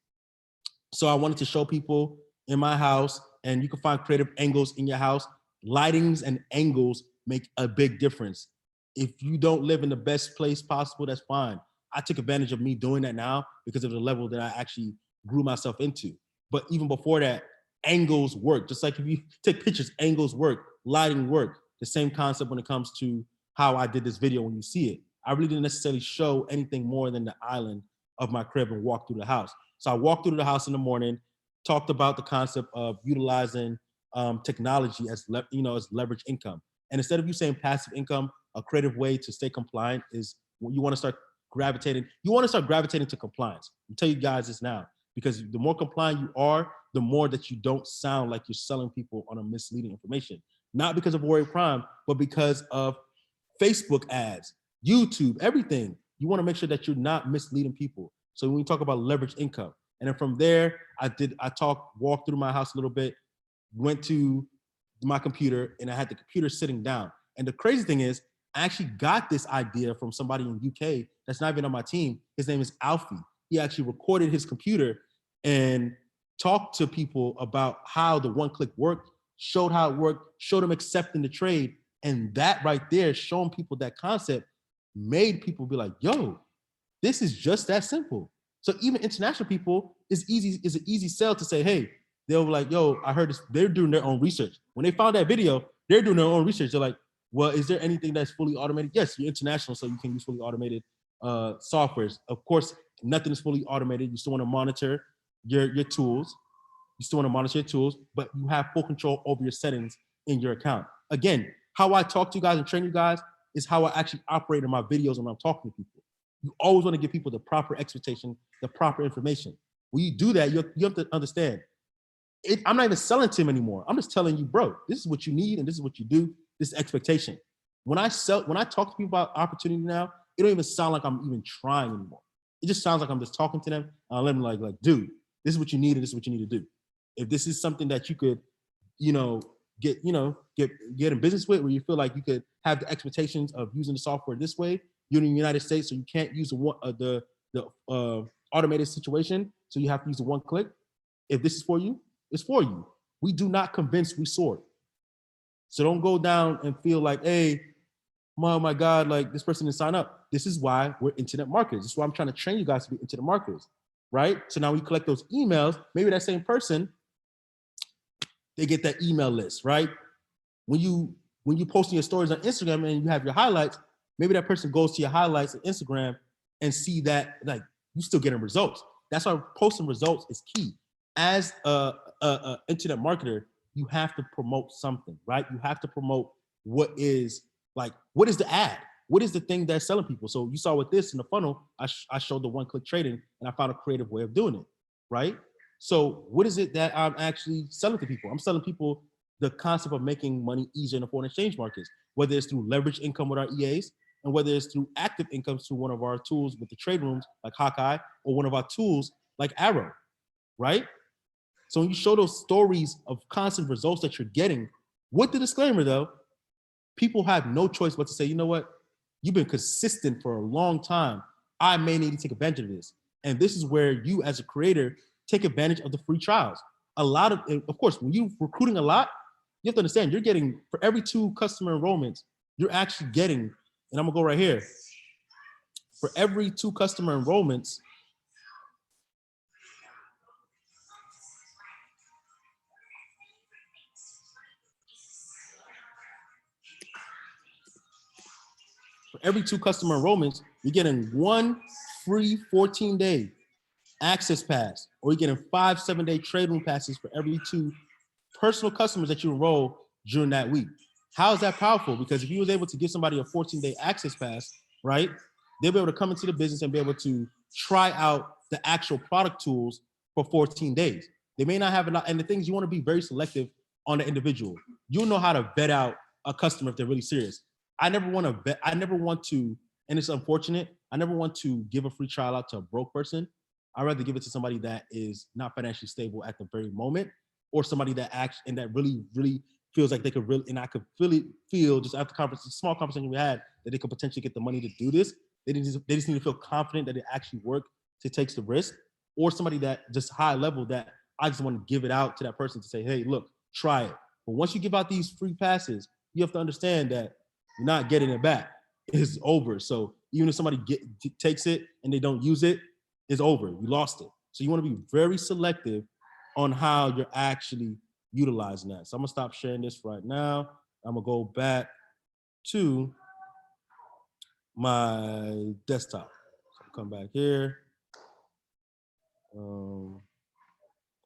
So I wanted to show people in my house, and you can find creative angles in your house. Lightings and angles make a big difference. If you don't live in the best place possible, that's fine. I took advantage of me doing that now because of the level that I actually grew myself into. But even before that, angles work. Just like if you take pictures, angles work, lighting work. The same concept when it comes to how I did this video when you see it. I really didn't necessarily show anything more than the island of my crib and walk through the house. So I walked through the house in the morning, talked about the concept of utilizing technology as as leverage income. And instead of you saying passive income, a creative way to stay compliant is you want to start gravitating. You want to start gravitating to compliance. I'll tell you guys this now, because the more compliant you are, the more that you don't sound like you're selling people on a misleading information. Not because of Auvoria Prime, but because of Facebook ads, YouTube, everything. You want to make sure that you're not misleading people. So when we talk about leverage income, and then from there, walked through my house a little bit, went to my computer, and I had the computer sitting down. And the crazy thing is, I actually got this idea from somebody in UK that's not even on my team. His name is Alfie. He actually recorded his computer and talked to people about how the one-click worked, showed how it worked, showed them accepting the trade. And that right there, showing people that concept, made people be like, yo, this is just that simple. So even international people, it's an easy sell to say, hey, they'll be like, yo, I heard this. They're doing their own research. When they found that video, they're doing their own research. They're like, well, is there anything that's fully automated? Yes, you're international, so you can use fully automated softwares. Of course, nothing is fully automated. You still want to monitor your tools. You still want to monitor your tools, but you have full control over your settings in your account. Again, how I talk to you guys and train you guys is how I actually operate in my videos when I'm talking to people. You always want to give people the proper expectation, the proper information. When you do that, you have to understand, I'm not even selling to him anymore. I'm just telling you, bro, this is what you need and this is what you do. This is expectation. When I talk to people about opportunity now, it don't even sound like I'm even trying anymore. It just sounds like I'm just talking to them. And I let them like, dude, this is what you need and this is what you need to do. If this is something that you could, get in business with, where you feel like you could have the expectations of using the software this way, you're in the United States, so you can't use the automated situation, so you have to use the one click. If this is for you, it's for you. We do not convince, we sort. So don't go down and feel like, hey, oh my God, like this person didn't sign up. This is why we're internet marketers. This is why I'm trying to train you guys to be internet marketers, right? So now we collect those emails. Maybe that same person, they get that email list, right? When you posting your stories on Instagram and you have your highlights, maybe that person goes to your highlights on Instagram and see that like you still getting results. That's why posting results is key. As a internet marketer, you have to promote something, right? You have to promote what is the ad? What is the thing that's selling people? So you saw with this in the funnel, I showed the one-click trading and I found a creative way of doing it, right? So what is it that I'm actually selling to people? I'm selling people the concept of making money easier in the foreign exchange markets, whether it's through leverage income with our EAs and whether it's through active income through one of our tools with the trade rooms like Hawkeye or one of our tools like Arrow, right? So when you show those stories of constant results that you're getting, with the disclaimer though, people have no choice but to say, you know what? You've been consistent for a long time. I may need to take advantage of this. And this is where you as a creator take advantage of the free trials. Of course, when you're recruiting a lot, you have to understand you're getting, for every 2 customer enrollments, you're actually getting, and I'm gonna go right here, for every 2 customer enrollments, you're getting 1 free 14-day access pass, or you're getting 5 7-day trade room passes for every 2 personal customers that you enroll during that week. How is that powerful? Because if you was able to give somebody a 14-day access pass, right, they'll be able to come into the business and be able to try out the actual product tools for 14 days. They may not have enough, and the things you want to be very selective on the individual. You'll know how to vet out a customer if they're really serious. I never want to, and it's unfortunate, I never want to give a free trial out to a broke person. I'd rather give it to somebody that is not financially stable at the very moment, or somebody that acts and that really, really feels like they could really, and I could really feel just after the small conversation we had, that they could potentially get the money to do this. They just need to feel confident that it actually worked to take the risk, or somebody that just high level that I just want to give it out to that person to say, hey, look, try it. But once you give out these free passes, you have to understand that you're not getting it back. It's over. So even if somebody takes it and they don't use it, it's over. You lost it. So you want to be very selective on how you're actually utilizing that. So I'm gonna stop sharing this right now. I'm gonna go back to my desktop. So come back here. Come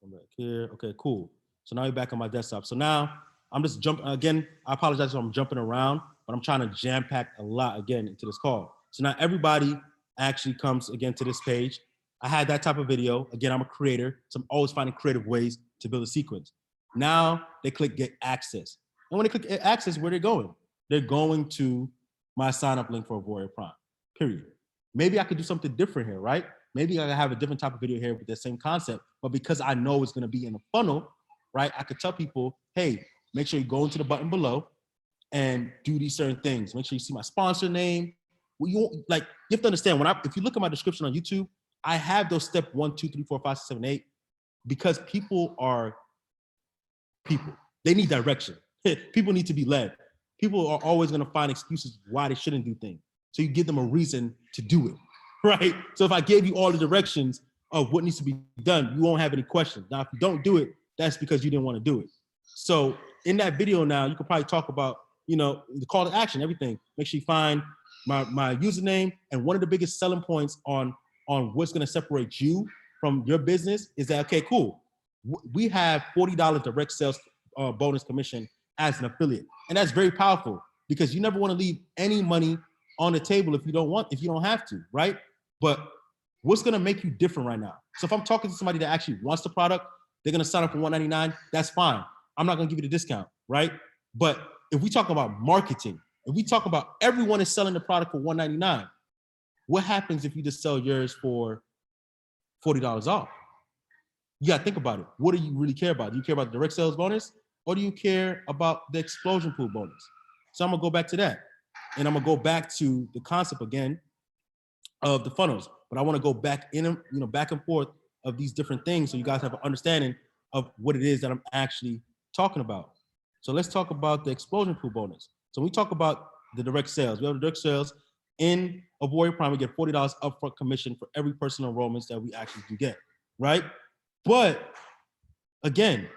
back here. Okay, cool. So now you're back on my desktop. So now I'm just jumping again. I apologize if I'm jumping around, but I'm trying to jam pack a lot again into this call. So now everybody actually comes again to this page. I had that type of video. Again, I'm a creator, so I'm always finding creative ways to build a sequence. Now they click get access. And when they click get access, where they're going? They're going to my sign up link for Auvoria Prime, period. Maybe I could do something different here, right? Maybe I could have a different type of video here with the same concept, but because I know it's gonna be in a funnel, right? I could tell people, hey, make sure you go into the button below and do these certain things. Make sure you see my sponsor name. Well, you have to understand if you look at my description on YouTube, I have those step 1, 2, 3, 4, 5, 6, 7, 8, because people are people. They need direction. People need to be led. People are always gonna find excuses why they shouldn't do things. So you give them a reason to do it, right? So if I gave you all the directions of what needs to be done, you won't have any questions. Now, if you don't do it, that's because you didn't want to do it. So in that video now, you could probably talk about, the call to action, everything. Make sure you find my username. And one of the biggest selling points on what's going to separate you from your business is that, okay, cool. We have $40 direct sales bonus commission as an affiliate. And that's very powerful because you never want to leave any money on the table if you don't have to, right? But what's going to make you different right now? So if I'm talking to somebody that actually wants the product, they're going to sign up for $199. That's fine. I'm not going to give you the discount, right? But if we talk about marketing, if we talk about everyone is selling the product for $199, what happens if you just sell yours for $40 off? You got to think about it. What do you really care about? Do you care about the direct sales bonus or do you care about the explosion pool bonus? So I'm going to go back to that. And I'm going to go back to the concept again of the funnels. But I want to go back in, back and forth of these different things so you guys have an understanding of what it is that I'm actually talking about. So let's talk about the explosion pool bonus. So when we talk about the direct sales, we have the direct sales in Auvoria Prime. We get $40 upfront commission for every personal enrollments that we actually do get, right? But again,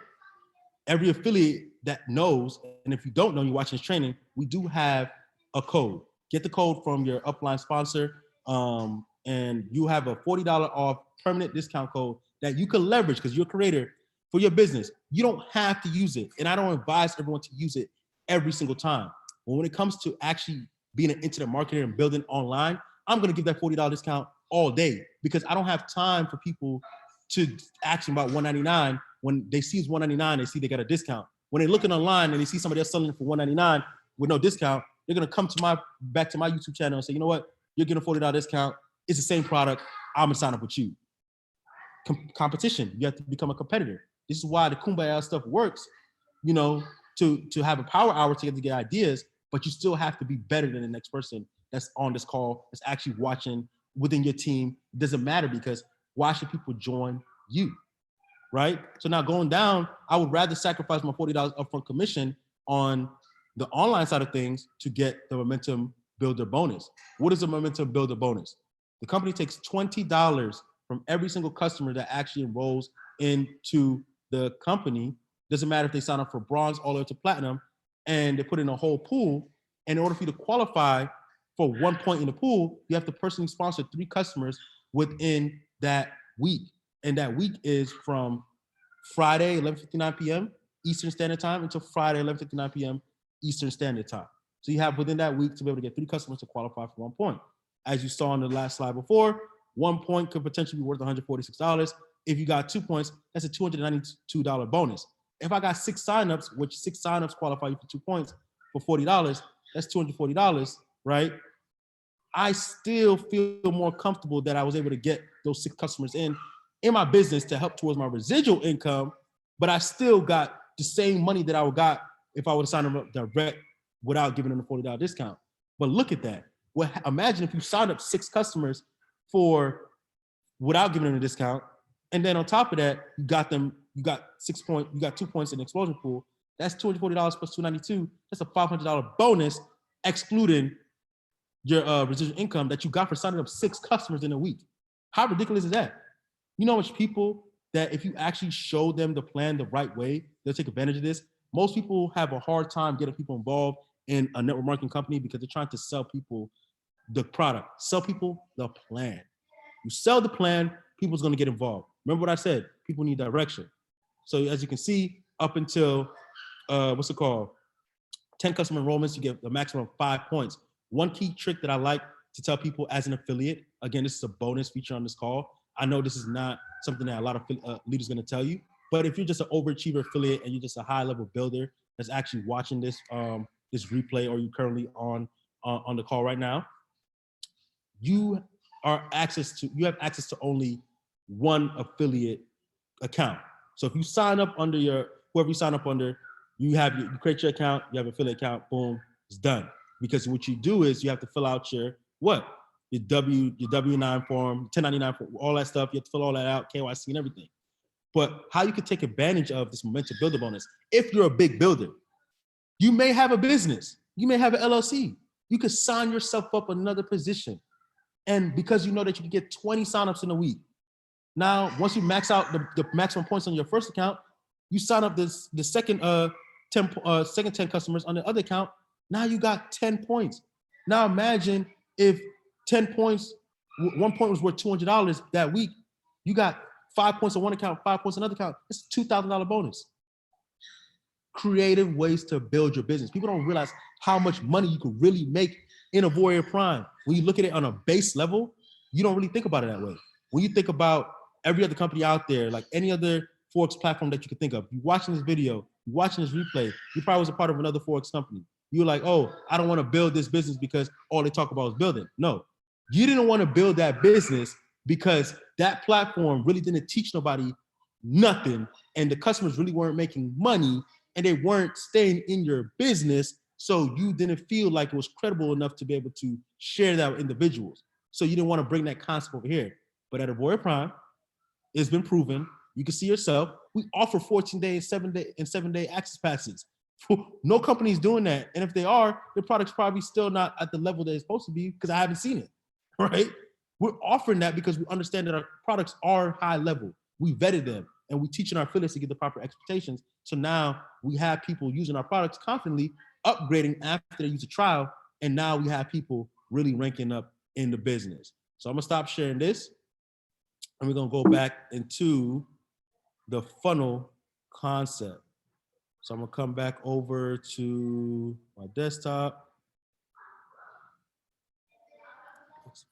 every affiliate that knows, and if you don't know, you're watching this training, we do have a code. Get the code from your upline sponsor, and you have a $40 off permanent discount code that you can leverage because you're a creator for your business. You don't have to use it, and I don't advise everyone to use it every single time. But when it comes to actually being an internet marketer and building online, I'm going to give that $40 discount all day because I don't have time for people to ask me about $199. When they see it's $199, they see they got a discount. When they're looking online and they see somebody else selling it for $199 with no discount, they're going to come to back to my YouTube channel and say, you know what? You're getting a $40 discount. It's the same product. I'm going to sign up with you. Competition. You have to become a competitor. This is why the Kumbaya stuff works, to have a power hour to get ideas, but you still have to be better than the next person that's on this call, that's actually watching within your team. It doesn't matter because why should people join you, right? So now going down, I would rather sacrifice my $40 upfront commission on the online side of things to get the momentum builder bonus. What is a momentum builder bonus? The company takes $20 from every single customer that actually enrolls into the company. Doesn't matter if they sign up for bronze all the way to platinum, and they put in a whole pool. And in order for you to qualify for 1 point in the pool, you have to personally sponsor 3 customers within that week. And that week is from Friday, 11:59 p.m. Eastern Standard Time until Friday, 11:59 p.m. Eastern Standard Time. So you have within that week to be able to get 3 customers to qualify for 1 point. As you saw on the last slide before, 1 point could potentially be worth $146. If you got 2 points, that's a $292 bonus. If I got 6 signups, which 6 signups qualify you for 2 points for $40, that's $240, right? I still feel more comfortable that I was able to get those 6 customers in my business to help towards my residual income, but I still got the same money that I would got if I would have signed them up direct without giving them the $40 discount. But look at that. Well, imagine if you signed up 6 customers without giving them a discount, and then on top of that, you got 2 points in the explosion pool. That's $240 plus $292. That's a $500 bonus, excluding your residual income that you got for signing up 6 customers in a week. How ridiculous is that? You know how much people that if you actually show them the plan the right way, they'll take advantage of this. Most people have a hard time getting people involved in a network marketing company because they're trying to sell people the product, sell people the plan. You sell the plan, people's gonna get involved. Remember what I said, people need direction. So as you can see, up until, 10 customer enrollments, you get a maximum of 5 points. One key trick that I like to tell people as an affiliate, again, this is a bonus feature on this call. I know this is not something that a lot of leaders are gonna tell you, but if you're just an overachiever affiliate and you're just a high level builder that's actually watching this, this replay, or you currently on the call right now, you have access to only one affiliate account. So if you sign up under whoever you sign up under, you create your account, you have an affiliate account, boom, it's done. Because what you do is you have to fill out your W-9 form, 1099 form, all that stuff. You have to fill all that out, KYC and everything. But how you can take advantage of this momentum builder bonus, if you're a big builder, you may have a business, you may have an LLC. You could sign yourself up another position. And because you know that you can get 20 signups in a week. Now, once you max out the maximum points on your first account, you sign up the second 10 customers on the other account. Now you got 10 points. Now imagine if 10 points, 1 point was worth $200 that week. You got 5 points on one account, 5 points on another account. It's a $2,000 bonus. Creative ways to build your business. People don't realize how much money you can really make in Auvoria Prime. When you look at it on a base level, you don't really think about it that way. When you think about every other company out there, like any other Forex platform that you can think of, you're watching this video, you're watching this replay, you probably was a part of another Forex company. You're like, oh, I don't want to build this business because all they talk about is building. No, you didn't want to build that business because that platform really didn't teach nobody nothing, and the customers really weren't making money, and they weren't staying in your business, so you didn't feel like it was credible enough to be able to share that with individuals. So you didn't want to bring that concept over here. But at Auvoria Prime, it's been proven. You can see yourself. We offer 14-day and 7-day access passes. No company's doing that. And if they are, their product's probably still not at the level that it's supposed to be because I haven't seen it, right? We're offering that because we understand that our products are high level. We vetted them and we teaching our affiliates to get the proper expectations. So now we have people using our products confidently, upgrading after they use a trial. And now we have people really ranking up in the business. So I'm gonna stop sharing this and we're gonna go back into the funnel concept. So I'm gonna come back over to my desktop.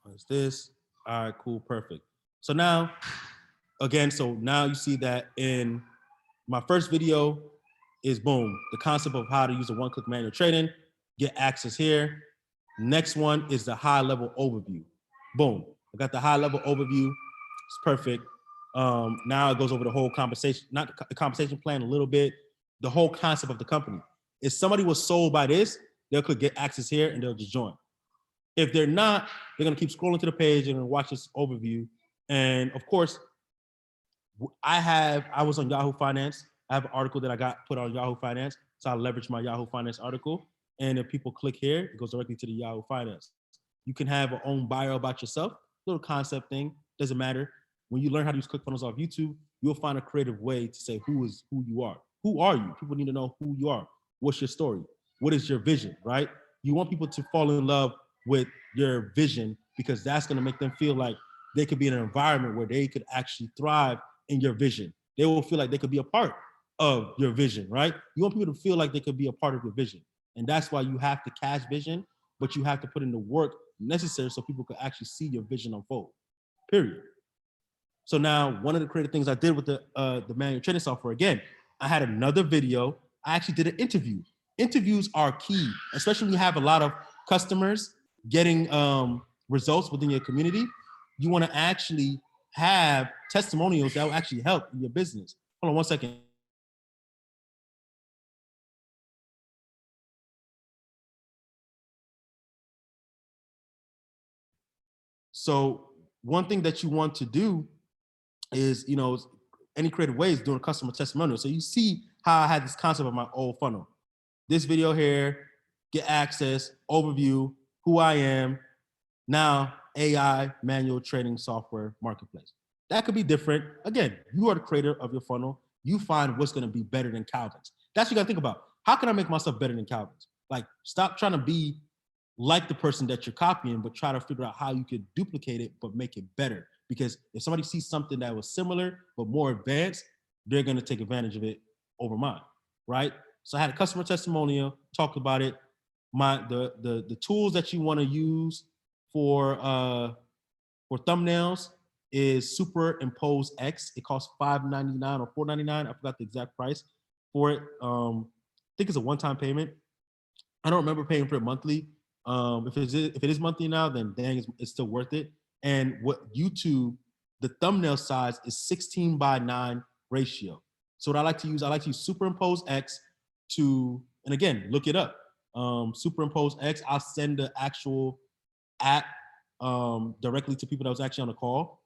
What's this? All right, cool, perfect. So now, again, so now you see that in my first video is boom, the concept of how to use a one-click manual trading, get access here. Next one is the high-level overview. Boom, I got the high-level overview. It's perfect. Now it goes over the whole compensation, not the compensation plan a little bit, the whole concept of the company. If somebody was sold by this, they'll click get access here and they'll just join. If they're not, they're gonna keep scrolling to the page and watch this overview. And of course, I was on Yahoo Finance. I have an article that I got put on Yahoo Finance. So I leverage my Yahoo Finance article. And if people click here, it goes directly to the Yahoo Finance. You can have an own bio about yourself, little concept thing, doesn't matter. When you learn how to use ClickFunnels off YouTube, you'll find a creative way to say who you are. Who are you? People need to know who you are. What's your story? What is your vision, right? You want people to fall in love with your vision because that's gonna make them feel like they could be in an environment where they could actually thrive in your vision. They will feel like they could be a part of your vision, right? You want people to feel like they could be a part of your vision. And that's why you have to cast vision, but you have to put in the work necessary so people could actually see your vision unfold, period. So now one of the creative things I did with the manual trading software, again, I had another video. I actually did an interview. Interviews are key, especially when you have a lot of customers getting results within your community. You want to actually have testimonials that will actually help in your business. Hold on one second. So one thing that you want to do is, any creative ways doing a customer testimonial. So you see how I had this concept of my old funnel. This video here, get access, overview, who I am, now AI manual trading software marketplace. That could be different. Again, you are the creator of your funnel. You find what's going to be better than Calvin's. That's what you got to think about. How can I make myself better than Calvin's? Like, stop trying to be like the person that you're copying, but try to figure out how you could duplicate it, but make it better. Because if somebody sees something that was similar, but more advanced, they're going to take advantage of it over mine, right? So I had a customer testimonial, talked about it. The tools that you want to use for thumbnails is Superimpose X. It costs $5.99 or $4.99. I forgot the exact price for it. I think it's a one-time payment. I don't remember paying for it monthly. If it is monthly now, then dang, it's still worth it. And what YouTube, the thumbnail size is 16:9 ratio. So what I like to use Superimpose X to, and again, look it up. Superimpose X. I'll send the actual app directly to people that was actually on the call.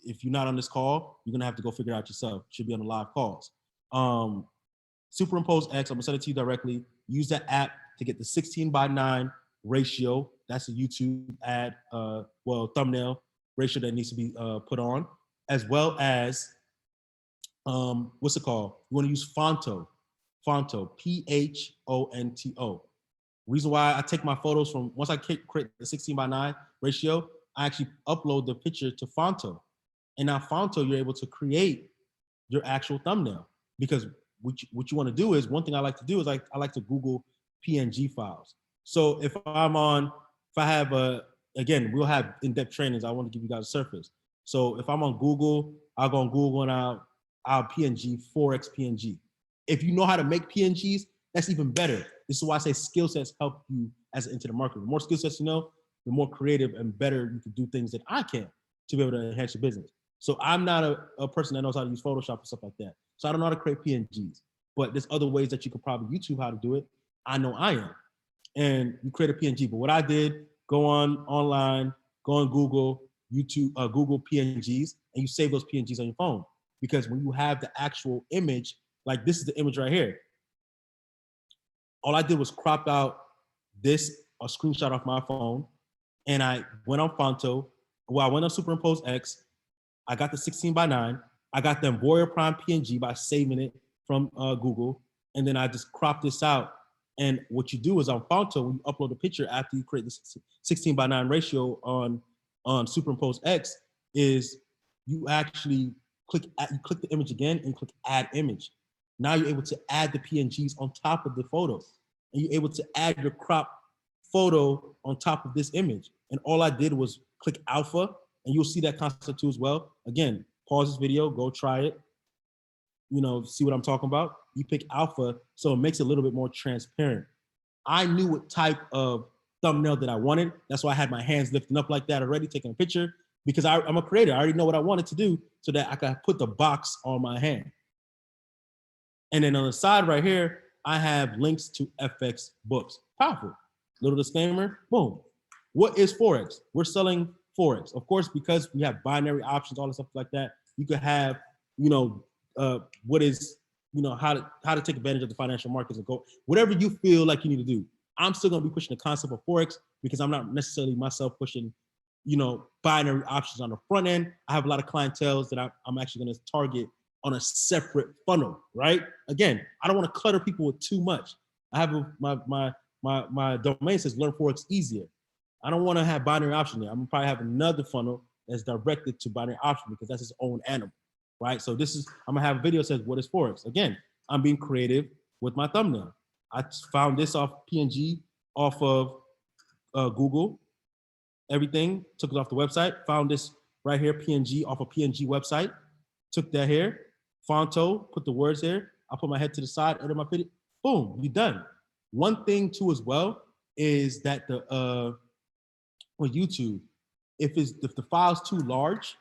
If you're not on this call, you're gonna have to go figure it out yourself. Should be on the live calls. Superimpose X. I'm gonna send it to you directly. Use that app to get the 16:9 ratio. That's a YouTube ad, thumbnail ratio that needs to be put on, as well as what's it called? You want to use Fonto, Phonto. Reason why I take my photos from, once I create the 16:9 ratio, I actually upload the picture to Fonto. And now Fonto, you're able to create your actual thumbnail. Because what you want to do is, one thing I like to do is I like to Google PNG files. So if I have again, we'll have in-depth trainings. I want to give you guys a surface. So if I'm on Google, I'll go on Google and I'll PNG, Forex PNG. If you know how to make PNGs, that's even better. This is why I say skill sets help you as an internet marketer. The more skill sets you know, the more creative and better you can do things that I can to be able to enhance your business. So I'm not a person that knows how to use Photoshop and stuff like that. So I don't know how to create PNGs, but there's other ways that you could probably YouTube how to do it. I know I am. And you create a PNG. But what I did, go online, go on Google, YouTube, Google PNGs, and you save those PNGs on your phone. Because when you have the actual image, like this is the image right here. All I did was crop out a screenshot off my phone, and I went on Fonto. Well, I went on Superimpose X. I got the 16:9. I got the Auvoria Prime PNG by saving it from Google, and then I just cropped this out. And what you do is on Fonto, when you upload a picture after you create this 16:9 ratio on Superimpose X, is you actually click the image again and click Add Image. Now you're able to add the PNGs on top of the photo, and you're able to add your crop photo on top of this image. And all I did was click Alpha, and you'll see that concept too as well. Again, pause this video, go try it. See what I'm talking about. You pick Alpha, so it makes it a little bit more transparent. I knew what type of thumbnail that I wanted. That's why I had my hands lifting up like that already, taking a picture, because I'm a creator. I already know what I wanted to do so that I could put the box on my hand. And then on the side right here, I have links to FX books. Powerful. Little disclaimer, boom. What is Forex? We're selling Forex. Of course, because we have binary options, all the stuff like that, you could have, what is, how to take advantage of the financial markets and go, whatever you feel like you need to do. I'm still gonna be pushing the concept of Forex because I'm not necessarily myself pushing, binary options on the front end. I have a lot of clientele that I'm actually gonna target on a separate funnel, right? Again, I don't want to clutter people with too much. I have my domain says Learn Forex Easier. I don't want to have binary option there. I'm gonna probably have another funnel that's directed to binary option because that's its own animal, right? So I'm gonna have a video that says what is Forex. Again, I'm being creative with my thumbnail. I found this off PNG off of Google. Everything, took it off the website. Found this right here, PNG off a PNG website. Took that here. Fonto, put the words here. I put my head to the side, edit my video. Boom, you're done. One thing too as well is that with YouTube, if the file's too large,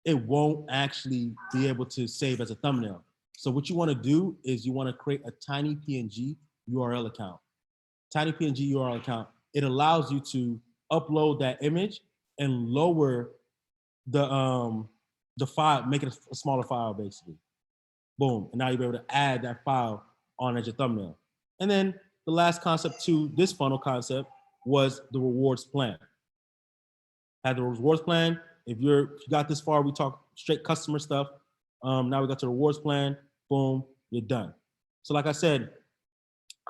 it won't actually be able to save as a thumbnail. So what you want to do is you want to create a tiny PNG URL account. Tiny PNG URL account. It allows you to upload that image and lower the file, make it a smaller file basically. Boom, and now you'll be able to add that file on as your thumbnail. And then the last concept to this funnel concept was the rewards plan. Had the rewards plan, if you got this far, we talk straight customer stuff. Now we got to the rewards plan, boom, you're done. So like I said,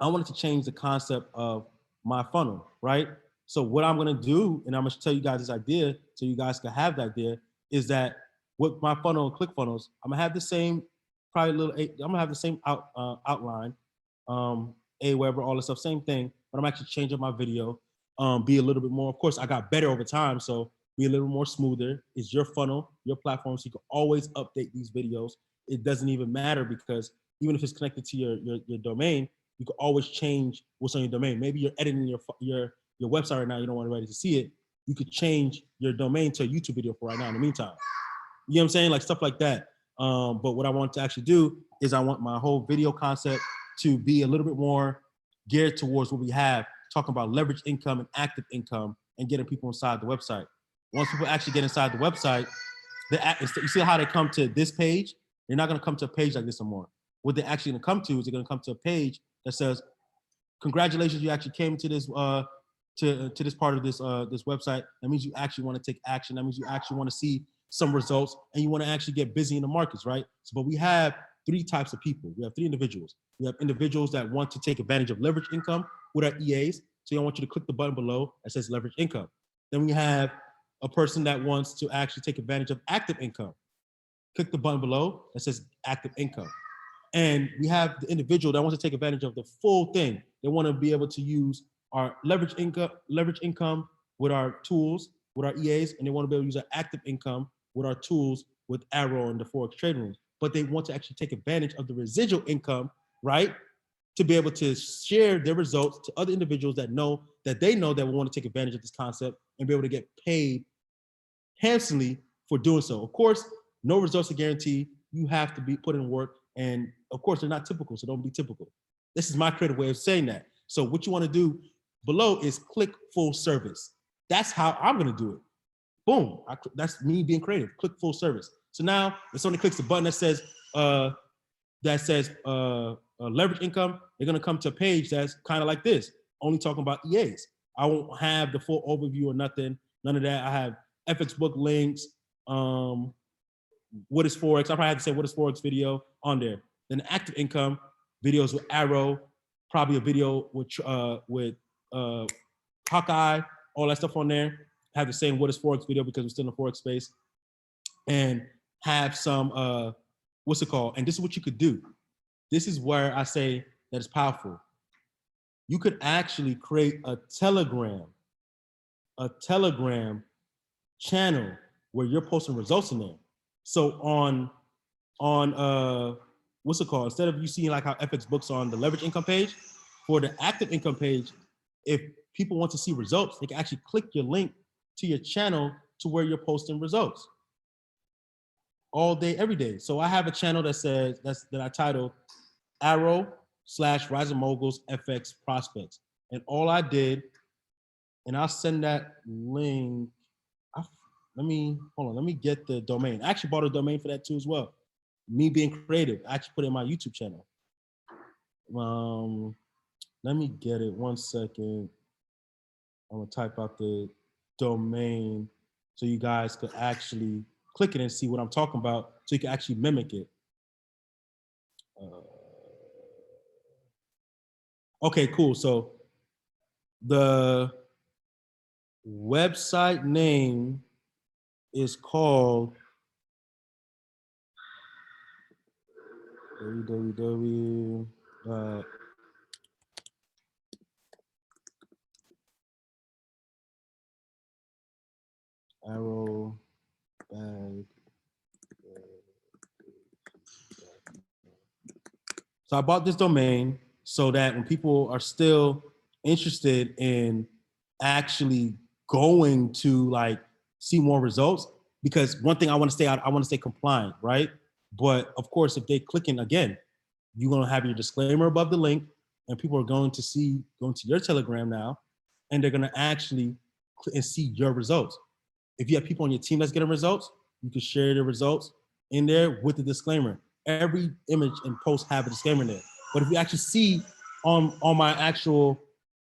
I wanted to change the concept of my funnel, right? So what I'm gonna do, and I'm gonna tell you guys this idea so you guys can have the idea, is that with my funnel and ClickFunnels, I'm gonna have the same, probably I'm gonna have the same outline, Aweber, all this stuff, same thing, but I'm actually changing my video, be a little bit more, of course, I got better over time, so be a little more smoother. It's your funnel, your platform, so you can always update these videos. It doesn't even matter because even if it's connected to your domain, you can always change what's on your domain. Maybe you're editing your website right now, you don't want anybody to see it. You could change your domain to a YouTube video for right now in the meantime. You know what I'm saying? Like stuff like that. But what I want to actually do is I want my whole video concept to be a little bit more geared towards what we have, talking about leverage income and active income and getting people inside the website. Once people actually get inside the website, you see how they come to this page? They're not going to come to a page like this anymore. What they're actually going to come to is they're going to come to a page that says, congratulations, you actually came to this to this part of this this website. That means you actually want to take action. That means you actually want to see some results and you want to actually get busy in the markets, right? So, but we have three types of people. We have three individuals. We have individuals that want to take advantage of leverage income with our EAs. So I want you to click the button below that says leverage income. Then we have a person that wants to actually take advantage of active income. Click the button below that says active income. And we have the individual that wants to take advantage of the full thing. They want to be able to use our leverage income with our tools, with our EAs, and they want to be able to use our active income with our tools with Arrow and the Forex trading rooms. But they want to actually take advantage of the residual income, right? To be able to share their results to other individuals that they know that will want to take advantage of this concept and be able to get paid handsomely for doing so. Of course, no results are guaranteed. You have to be put in work. And of course, they're not typical, so don't be typical. This is my creative way of saying that. So what you want to do below is click full service. That's how I'm going to do it. Boom. That's me being creative. Click full service. So now, if somebody clicks the button that says leverage income, they're going to come to a page that's kind of like this, only talking about EAs. I won't have the full overview or nothing. None of that. I have FX book links. What is Forex? I probably have to say what is Forex video on there. Then active income videos with Arrow, probably a video with Hawkeye, all that stuff on there. Have the same what is Forex video because we're still in the Forex space, and have some what's it called? And this is what you could do. This is where I say that it's powerful. You could actually create a Telegram channel where you're posting results in there. So on what's it called? Instead of you seeing like how FX books on the leverage income page, for the active income page, if people want to see results, they can actually click your link to your channel to where you're posting results all day, every day. So I have a channel that says that I titled Arrow/Rising Moguls FX Prospects, and all I did, and I'll send that link. Let me get the domain. I actually bought a domain for that too as well. Me being creative, I actually put it in my YouTube channel. Let me get it 1 second. I'm gonna type out the domain so you guys could actually click it and see what I'm talking about so you can actually mimic it. Okay, cool. So the website name is called www. Arrow bag. So I bought this domain so that when people are still interested in actually going to like see more results, because one thing I want to stay compliant, right? But of course, if they click in again, you're gonna have your disclaimer above the link, and people are going to your Telegram now, and they're gonna actually click and see your results. If you have people on your team that's getting results, you can share the results in there with the disclaimer. Every image and post have a disclaimer in there. But if you actually see on my actual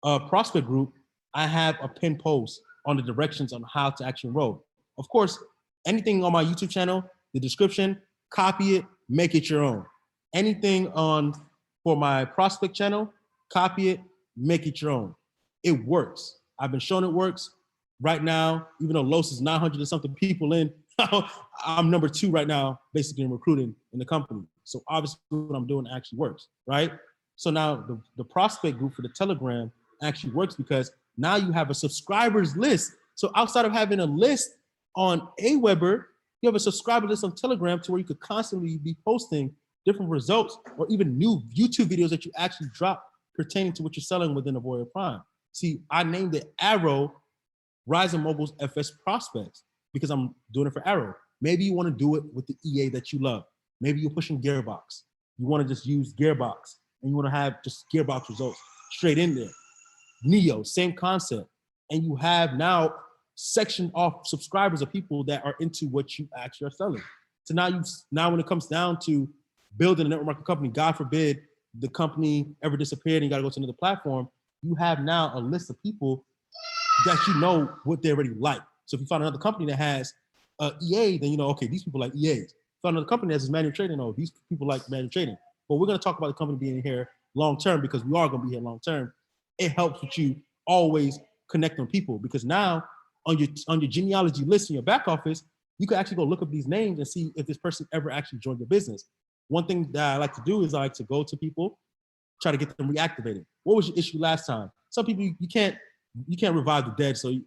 prospect group, I have a pinned post on the directions on how to actually enroll. Of course, Anything on my YouTube channel, the description, copy it, make it your own. Anything for my prospect channel, copy it, make it your own. It works. I've been showing it works. Right now, even though Los is 900 and something people in, I'm number 2 right now, basically in recruiting in the company. So obviously what I'm doing actually works, right? So now the prospect group for the Telegram actually works because now you have a subscribers list. So outside of having a list on Aweber, you have a subscriber list on Telegram to where you could constantly be posting different results or even new YouTube videos that you actually drop pertaining to what you're selling within Auvoria Prime. See, I named it Arrow Rise and Mobile's FS Prospects because I'm doing it for Arrow. Maybe you want to do it with the EA that you love. Maybe you're pushing Gearbox. You want to just use Gearbox and you want to have just Gearbox results straight in there. Neo, same concept. And you have now sectioned off subscribers of people that are into what you actually are selling. So now when it comes down to building a network marketing company, God forbid the company ever disappeared and you got to go to another platform, you have now a list of people that you know what they already like. So if you find another company that has EA, then you know, okay, these people like EAs. Find another company that has manual trading, oh, these people like manual trading. But we're going to talk about the company being here long term because we are going to be here long term. It helps with you always connect on people because now on your genealogy list in your back office, you can actually go look up these names and see if this person ever actually joined your business. One thing that I like to do is I like to go to people, try to get them reactivated. What was your issue last time? Some people you can't revive the dead. So, this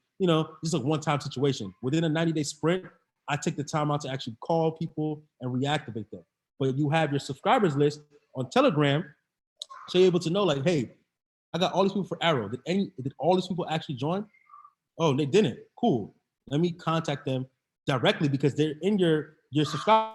is a one-time situation. Within a 90-day sprint, I take the time out to actually call people and reactivate them. But you have your subscribers list on Telegram, so you're able to know like, hey, I got all these people for Arrow. Did all these people actually join? Oh, they didn't. Cool. Let me contact them directly because they're in your subscriber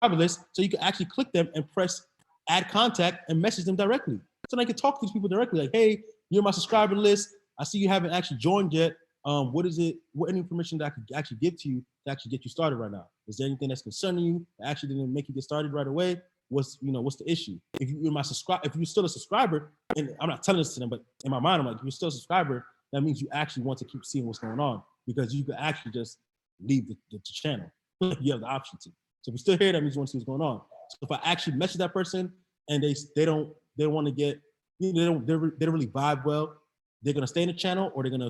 list. So you can actually click them and press add contact and message them directly. So I can talk to these people directly. Like, hey, you're my subscriber list. I see you haven't actually joined yet. What is it? What any information that I could actually give to you to actually get you started right now? Is there anything that's concerning you that actually didn't make you get started right away? What's the issue? If you're still a subscriber, and I'm not telling this to them, but in my mind, I'm like, if you're still a subscriber, that means you actually want to keep seeing what's going on because you could actually just leave the channel. You have the option to. So if you're still here, that means you want to see what's going on. So if I actually message that person and they don't want to get, they don't really vibe well, they're gonna stay in the channel or they're gonna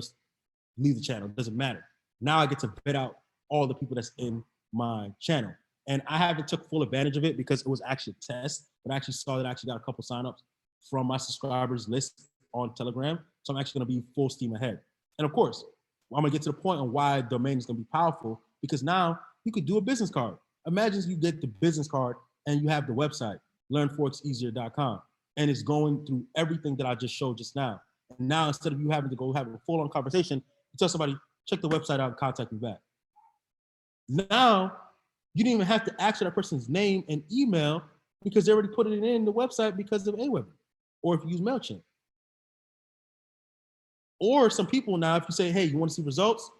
leave the channel. It doesn't matter. Now I get to vet out all the people that's in my channel. And I haven't took full advantage of it because it was actually a test, but I actually saw that I actually got a couple signups from my subscribers list on Telegram. So I'm actually gonna be full steam ahead. And of course, I'm gonna get to the point on why domain is gonna be powerful because now you could do a business card. Imagine you get the business card and you have the website, learnforexeasier.com, and it's going through everything that I just showed just now. And now instead of you having to go have a full-on conversation, you tell somebody, check the website out and contact me back. Now, you didn't even have to ask for that person's name and email because they already put it in the website because of Aweber, or if you use MailChimp. Or some people now, if you say, hey, you want to see results?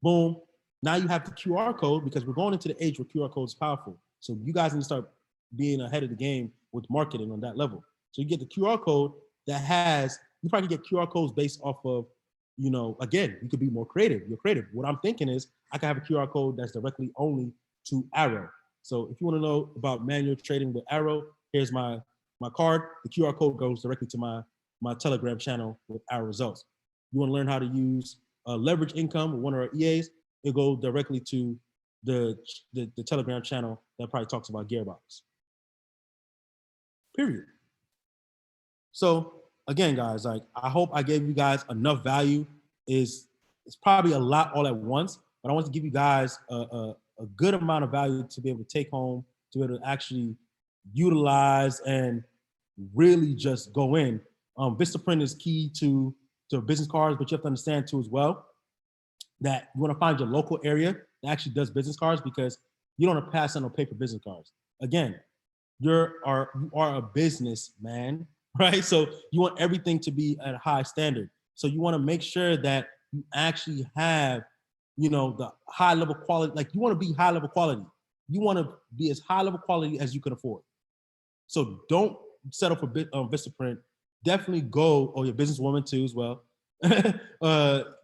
Boom. Now you have the QR code because we're going into the age where QR code is powerful. So you guys need to start being ahead of the game with marketing on that level. So you get the QR code that has, you probably get QR codes based off of, again, you could be more creative. You're creative. What I'm thinking is I can have a QR code that's directly only to Arrow. So if you want to know about manual trading with Arrow, here's my card. The QR code goes directly to my Telegram channel with Arrow results. You want to learn how to use leverage income with one of our EAs, it goes directly to the Telegram channel that probably talks about Gearbox. Period. So again, guys, like I hope I gave you guys enough value. It's probably a lot all at once, but I want to give you guys a good amount of value to be able to take home, to be able to actually utilize and really just go in. Vistaprint is key to business cards, but you have to understand too as well that you want to find your local area that actually does business cards because you don't want to pass on no paper business cards. Again, you are a business man, right? So you want everything to be at a high standard. So you want to make sure that you actually have, the high level quality. Like you want to be high level quality. You want to be as high level quality as you can afford. So don't settle for Vistaprint. Definitely go, or your businesswoman too as well.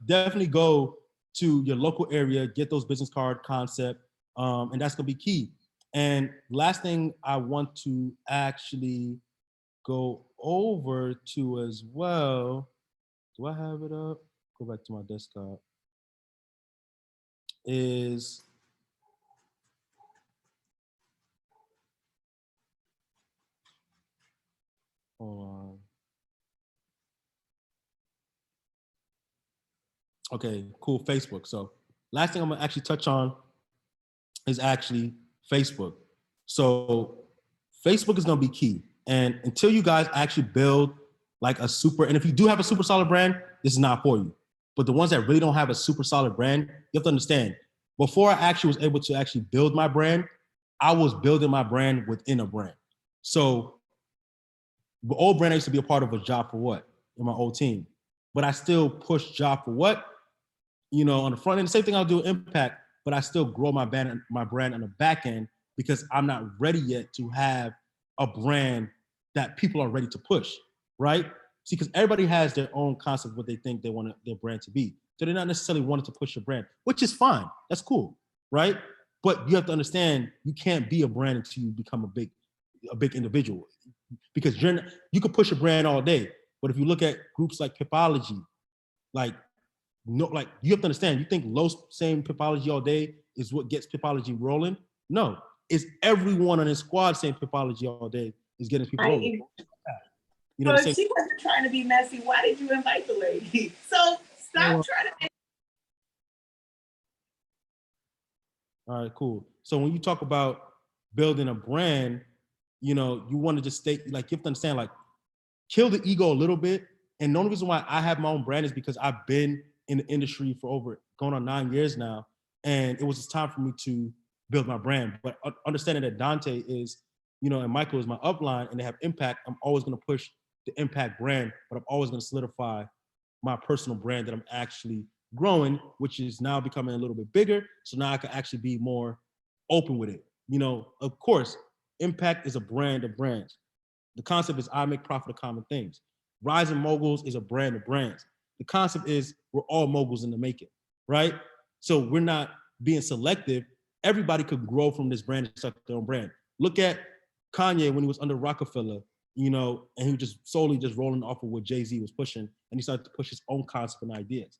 Definitely go to your local area, get those business card concept, and that's gonna be key. And last thing I want to actually go over to as well, do I have it up? Go back to my desktop. Is hold on. Okay, cool. Facebook. So last thing I'm gonna actually touch on is actually Facebook. So Facebook is gonna be key. And until you guys actually build like a super, and if you do have a super solid brand, this is not for you. But the ones that really don't have a super solid brand, you have to understand, before I actually was able to actually build my brand, I was building my brand within a brand. So the old brand I used to be a part of was Job for What in my old team. But I still push Job for What, you know, on the front end. Same thing I'll do Impact, but I still grow my brand on the back end because I'm not ready yet to have a brand that people are ready to push, right? See, because everybody has their own concept of what they think they want their brand to be. So they're not necessarily wanting to push your brand, which is fine. That's cool, right? But you have to understand you can't be a brand until you become a big individual. Because you could push a brand all day, but if you look at groups like Pipology, like no, like you have to understand, you think Los saying Pipology all day is what gets Pipology rolling? No, it's everyone on his squad saying Pipology all day is getting people rolling. You know, she wasn't trying to be messy. Why did you invite the lady? So stop trying to. All right, cool. So when you talk about building a brand, you know, you want to just stay, like, you have to understand, like, kill the ego a little bit. And the only reason why I have my own brand is because I've been in the industry for over going on 9 years now. And it was just time for me to build my brand. But understanding that Dante is, you know, and Michael is my upline and they have impact, I'm always going to push the impact brand, but I'm always going to solidify my personal brand that I'm actually growing, which is now becoming a little bit bigger. So now I can actually be more open with it. You know, of course, impact is a brand of brands. The concept is I make profit of common things. Rising Moguls is a brand of brands. The concept is we're all moguls in the making, right? So we're not being selective. Everybody could grow from this brand and start their own brand. Look at Kanye when he was under Rockefeller, you know, and he was just solely just rolling off of what Jay-Z was pushing, and he started to push his own concept and ideas,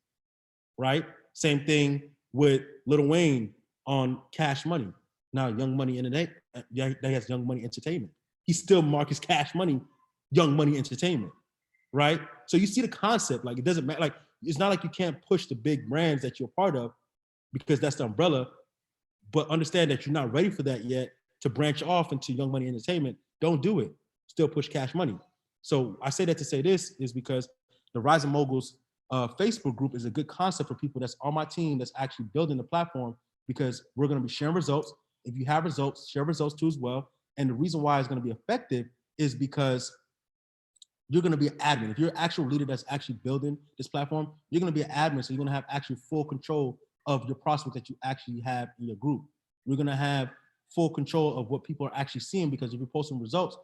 right? Same thing with Lil Wayne on Cash Money. Now Young Money Entertainment, he has Young Money Entertainment. He still markets Cash Money, Young Money Entertainment, right? So you see the concept, like it doesn't matter, like it's not like you can't push the big brands that you're part of because that's the umbrella, but understand that you're not ready for that yet to branch off into Young Money Entertainment. Don't do it. Still push Cash Money. So I say that to say this is because the Rising Moguls Facebook group is a good concept for people that's on my team that's actually building the platform because we're going to be sharing results. If you have results, share results too as well. And the reason why it's going to be effective is because you're going to be an admin. If you're an actual leader that's actually building this platform, you're going to be an admin. So you're going to have actual full control of your prospect that you actually have in your group. You're going to have full control of what people are actually seeing because if you're posting results,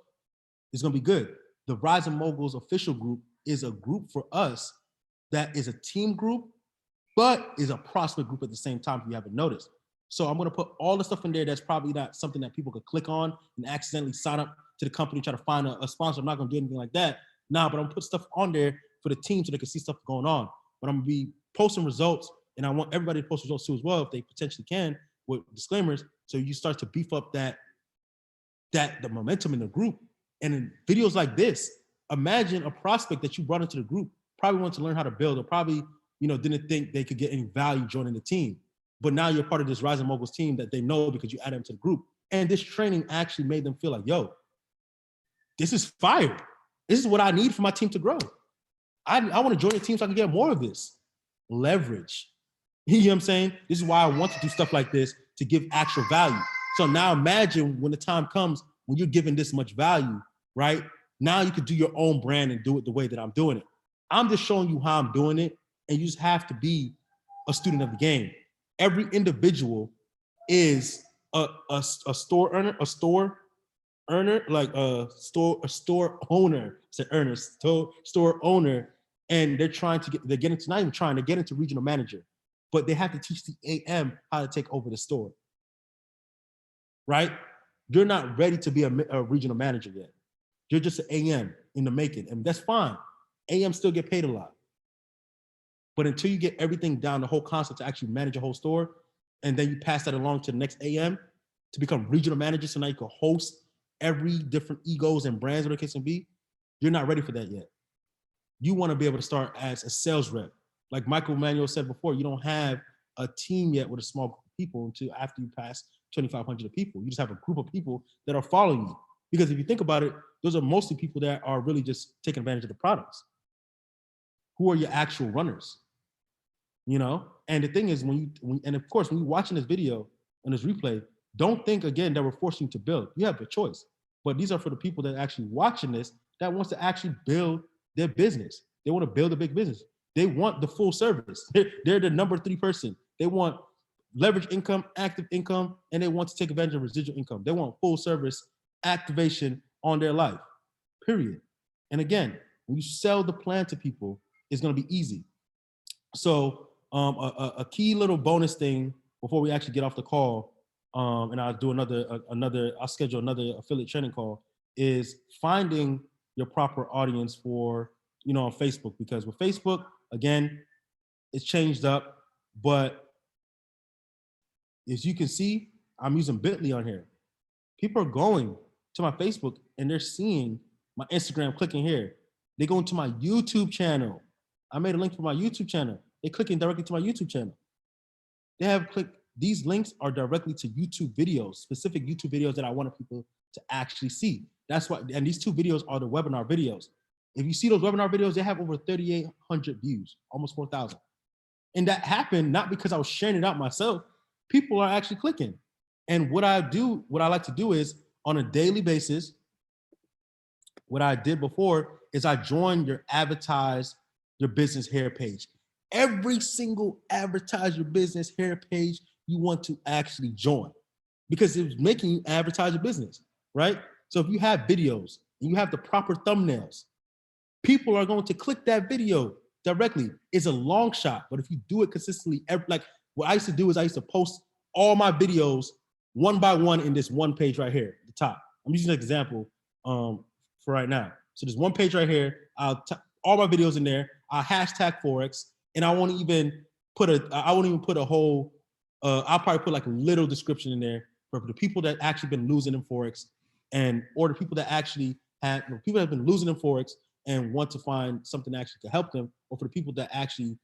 it's going to be good. The Rising Moguls official group is a group for us that is a team group, but is a prospect group at the same time if you haven't noticed. So I'm going to put all the stuff in there that's probably not something that people could click on and accidentally sign up to the company, try to find a sponsor. I'm not going to do anything like that. Nah, but I'm going to put stuff on there for the team so they can see stuff going on. But I'm going to be posting results, and I want everybody to post results too as well if they potentially can with disclaimers. So you start to beef up the momentum in the group. And in videos like this, imagine a prospect that you brought into the group probably wanted to learn how to build or probably, you know, didn't think they could get any value joining the team. But now you're part of this Rising Moguls team that they know because you add them to the group. And this training actually made them feel like, yo, this is fire. This is what I need for my team to grow. I want to join the team so I can get more of this. Leverage. You know what I'm saying? This is why I want to do stuff like this to give actual value. So now imagine when the time comes when you're giving this much value, right? Now you could do your own brand and do it the way that I'm doing it. I'm just showing you how I'm doing it, and you just have to be a student of the game. Every individual is a store owner, like a store owner, it's an earner, store owner, and they're getting to regional manager. but they have to teach the AM how to take over the store, right? You're not ready to be a regional manager yet. You're just an AM in the making, and that's fine. AM still get paid a lot. But until you get everything down, the whole concept to actually manage a whole store, and then you pass that along to the next AM to become regional manager, so now you can host every different egos and brands, whatever the case may be, you're not ready for that yet. You want to be able to start as a sales rep. Like Michael Manuel said before, you don't have a team yet with a small group of people until after you pass 2,500 people. You just have a group of people that are following you. Because if you think about it, those are mostly people that are really just taking advantage of the products. Who are your actual runners? You know? And the thing is, and of course, when you're watching this video and this replay, don't think again that we're forcing you to build. You have a choice. But these are for the people that are actually watching this that wants to actually build their business. They want to build a big business. They want the full service. They're the number 3 person. They want leverage income, active income, and they want to take advantage of residual income. They want full service activation on their life, period. And again, when you sell the plan to people, it's going to be easy. So a key little bonus thing before we actually get off the call, and I'll do I'll schedule another affiliate training call, is finding your proper audience for, on Facebook. Because with Facebook, again, it's changed up, but as you can see, I'm using Bitly on here. People are going to my Facebook and they're seeing my Instagram, clicking here. They go into my YouTube channel. I made a link for my YouTube channel. They're clicking directly to my YouTube channel. They have clicked, these links are directly to YouTube videos, specific YouTube videos that I wanted people to actually see. That's why, and these 2 videos are the webinar videos. If you see those webinar videos, they have over 3,800 views, almost 4,000. And that happened not because I was sharing it out myself. People are actually clicking. And what I like to do is on a daily basis, what I did before is I joined your advertise your business hair page. Every single advertise your business hair page you want to actually join, because it's making you advertise your business, right? So if you have videos and you have the proper thumbnails, people are going to click that video directly. It's a long shot, but if you do it consistently, like what I used to do is I used to post all my videos one by one in this one page right here at the top. I'm using an example for right now. So there's one page right here. All my videos in there. I'll hashtag Forex, and I won't even put a whole, I'll probably put like a little description in there for the people that actually been losing in Forex, or the people that actually people that have been losing in Forex and want to find something that actually can help them, or for the people that actually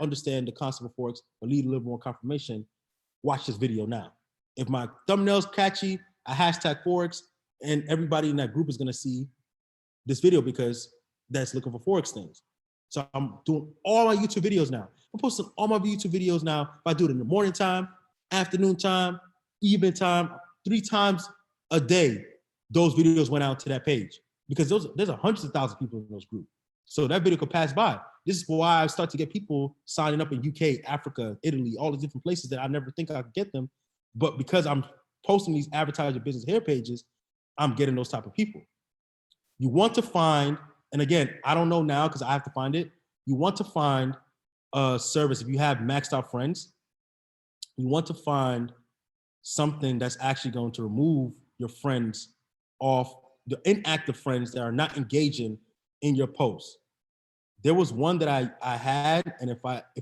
understand the concept of Forex but need a little more confirmation. Watch this video now. If my thumbnail's catchy, I hashtag Forex, and everybody in that group is gonna see this video because that's looking for Forex things. So I'm doing all my YouTube videos now. I'm posting all my YouTube videos now. If I do it in the morning time, afternoon time, evening time, 3 times a day, those videos went out to that page, because there's hundreds of thousands of people in those groups. So that video could pass by. This is why I start to get people signing up in UK, Africa, Italy, all the different places that I never think I could get them. But because I'm posting these advertiser business hair pages, I'm getting those type of people. You want to find, and again, I don't know now because I have to find it. You want to find a service. If you have maxed out friends, you want to find something that's actually going to remove your friends off, the inactive friends that are not engaging in your posts. There was one that I had, and if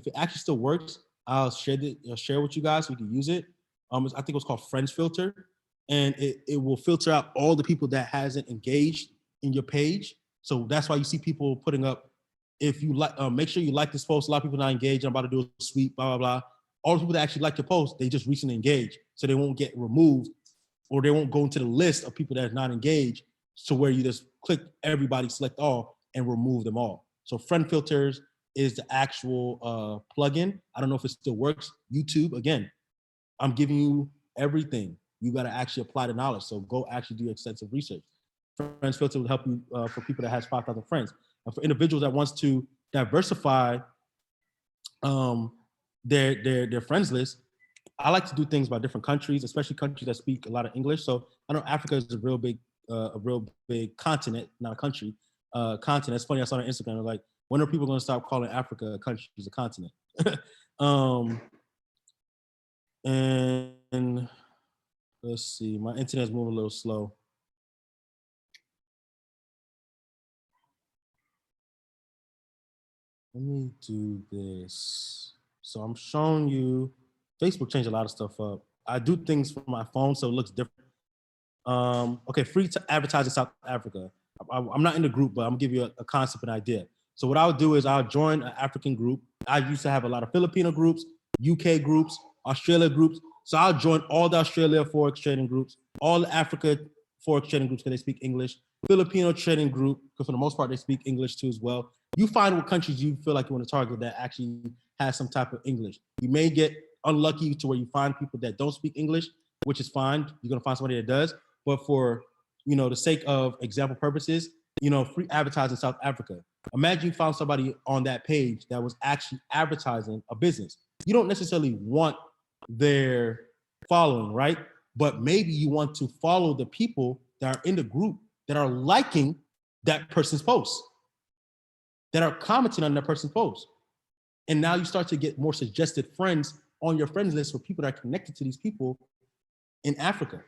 it actually still works, I'll share with you guys so you can use it. I think it was called Friends Filter, and it will filter out all the people that hasn't engaged in your page. So that's why you see people putting up, if you like, make sure you like this post. A lot of people not engaged. I'm about to do a sweep, blah, blah, blah. All the people that actually like your post, they just recently engaged. So they won't get removed, or they won't go into the list of people that are not engaged, to where you just click everybody, select all, and remove them all. So Friend Filters is the actual plugin. I don't know if it still works. YouTube, again, I'm giving you everything. You got to actually apply the knowledge. So go actually do extensive research. Friends Filter will help you for people that has 5,000 friends. And for individuals that wants to diversify their friends list, I like to do things by different countries, especially countries that speak a lot of English. So I know Africa is a real big continent, not a country. Continent. It's funny. I saw on Instagram, like, when are people going to stop calling Africa a country? It's a continent. And let's see, my internet's moving a little slow. Let me do this. So I'm showing you, Facebook changed a lot of stuff up. I do things from my phone, so it looks different. Okay, free to advertise in South Africa. I'm not in the group, but I'm gonna give you a concept and idea. So what I'll do is I'll join an African group. I used to have a lot of Filipino groups, UK groups, Australia groups. So I'll join all the Australia Forex trading groups, all the Africa Forex trading groups because they speak English, Filipino trading group, because for the most part they speak English too as well. You find what countries you feel like you want to target that actually has some type of English. You may get unlucky to where you find people that don't speak English, which is fine. You're gonna find somebody that does. But for the sake of example purposes, free advertising in South Africa. Imagine you found somebody on that page that was actually advertising a business. You don't necessarily want their following, right? But maybe you want to follow the people that are in the group that are liking that person's post, that are commenting on that person's post. And now you start to get more suggested friends on your friends list for people that are connected to these people in Africa.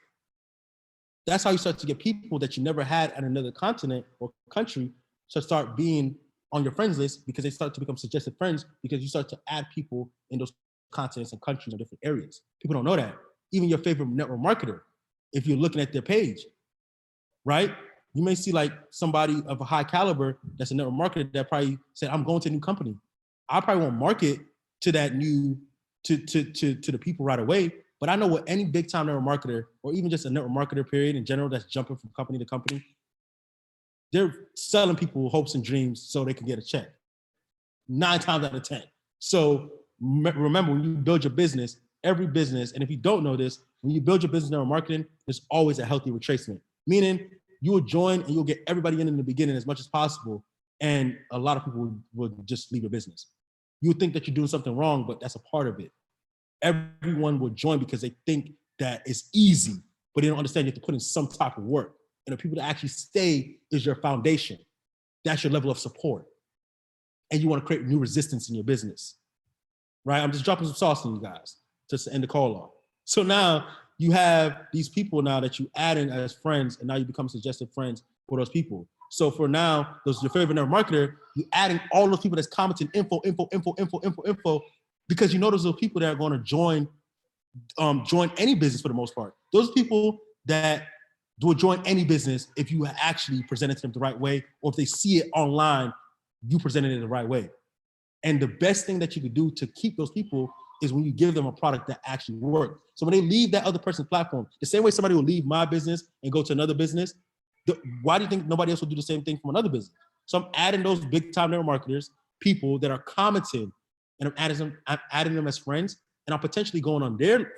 That's how you start to get people that you never had at another continent or country to start being on your friends list because they start to become suggested friends because you start to add people in those continents and countries or different areas. People don't know that. Even your favorite network marketer, if you're looking at their page, right? You may see like somebody of a high caliber that's a network marketer that probably said, I'm going to a new company. I probably won't market to that new, to the people right away. But I know what any big time network marketer or even just a network marketer period in general that's jumping from company to company, they're selling people hopes and dreams so they can get a check 9 times out of 10. So remember, when you build your business, every business, and if you don't know this, when you build your business network marketing, there's always a healthy retracement, meaning you will join and you'll get everybody in the beginning as much as possible. And a lot of people will just leave your business. You would think that you're doing something wrong, but that's a part of it. Everyone will join because they think that it's easy, but they don't understand you have to put in some type of work. And the people that actually stay is your foundation. That's your level of support. And you want to create new resistance in your business, right? I'm just dropping some sauce on you guys just to end the call off. So now you have these people now that you add in as friends, and now you become suggested friends for those people. So for now, those your favorite network marketer, you adding all those people that's commenting info, because you know those are people that are going to join any business for the most part. Those people that will join any business if you actually present it to them the right way, or if they see it online, you presented it the right way. And the best thing that you could do to keep those people is when you give them a product that actually works. So when they leave that other person's platform, the same way somebody will leave my business and go to another business, why do you think nobody else will do the same thing from another business? So I'm adding those big time network marketers, people that are commenting, and I'm adding them as friends, and I'm potentially going on their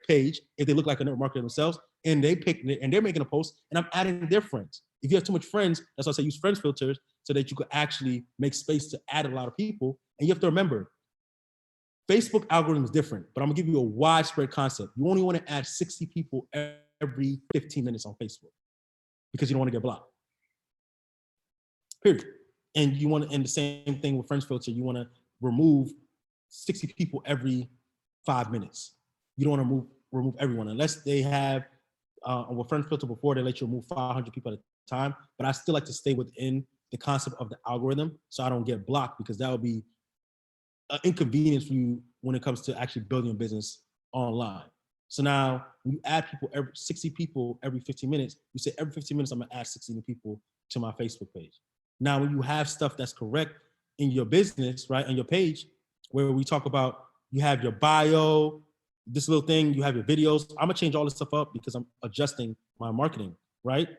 page if they look like a network marketer themselves, and they're making a post, and I'm adding their friends. If you have too much friends, that's why I say use friends filters so that you could actually make space to add a lot of people. And you have to remember, Facebook algorithm is different, but I'm gonna give you a widespread concept. You only want to add 60 people every 15 minutes on Facebook because you don't want to get blocked. Period. And you want to, and the same thing with friends filter, you want to remove 60 people every 5 minutes. You don't want to remove everyone unless they have with friends filter before they let you remove 500 people at a time. But I still like to stay within the concept of the algorithm so I don't get blocked, because that would be an inconvenience for you when it comes to actually building a business online. So now when you add people, 60 people every 15 minutes, you say every 15 minutes, I'm gonna add 60 new people to my Facebook page. Now, when you have stuff that's correct in your business, right, on your page, where we talk about, you have your bio, this little thing, you have your videos, I'm gonna change all this stuff up because I'm adjusting my marketing, right?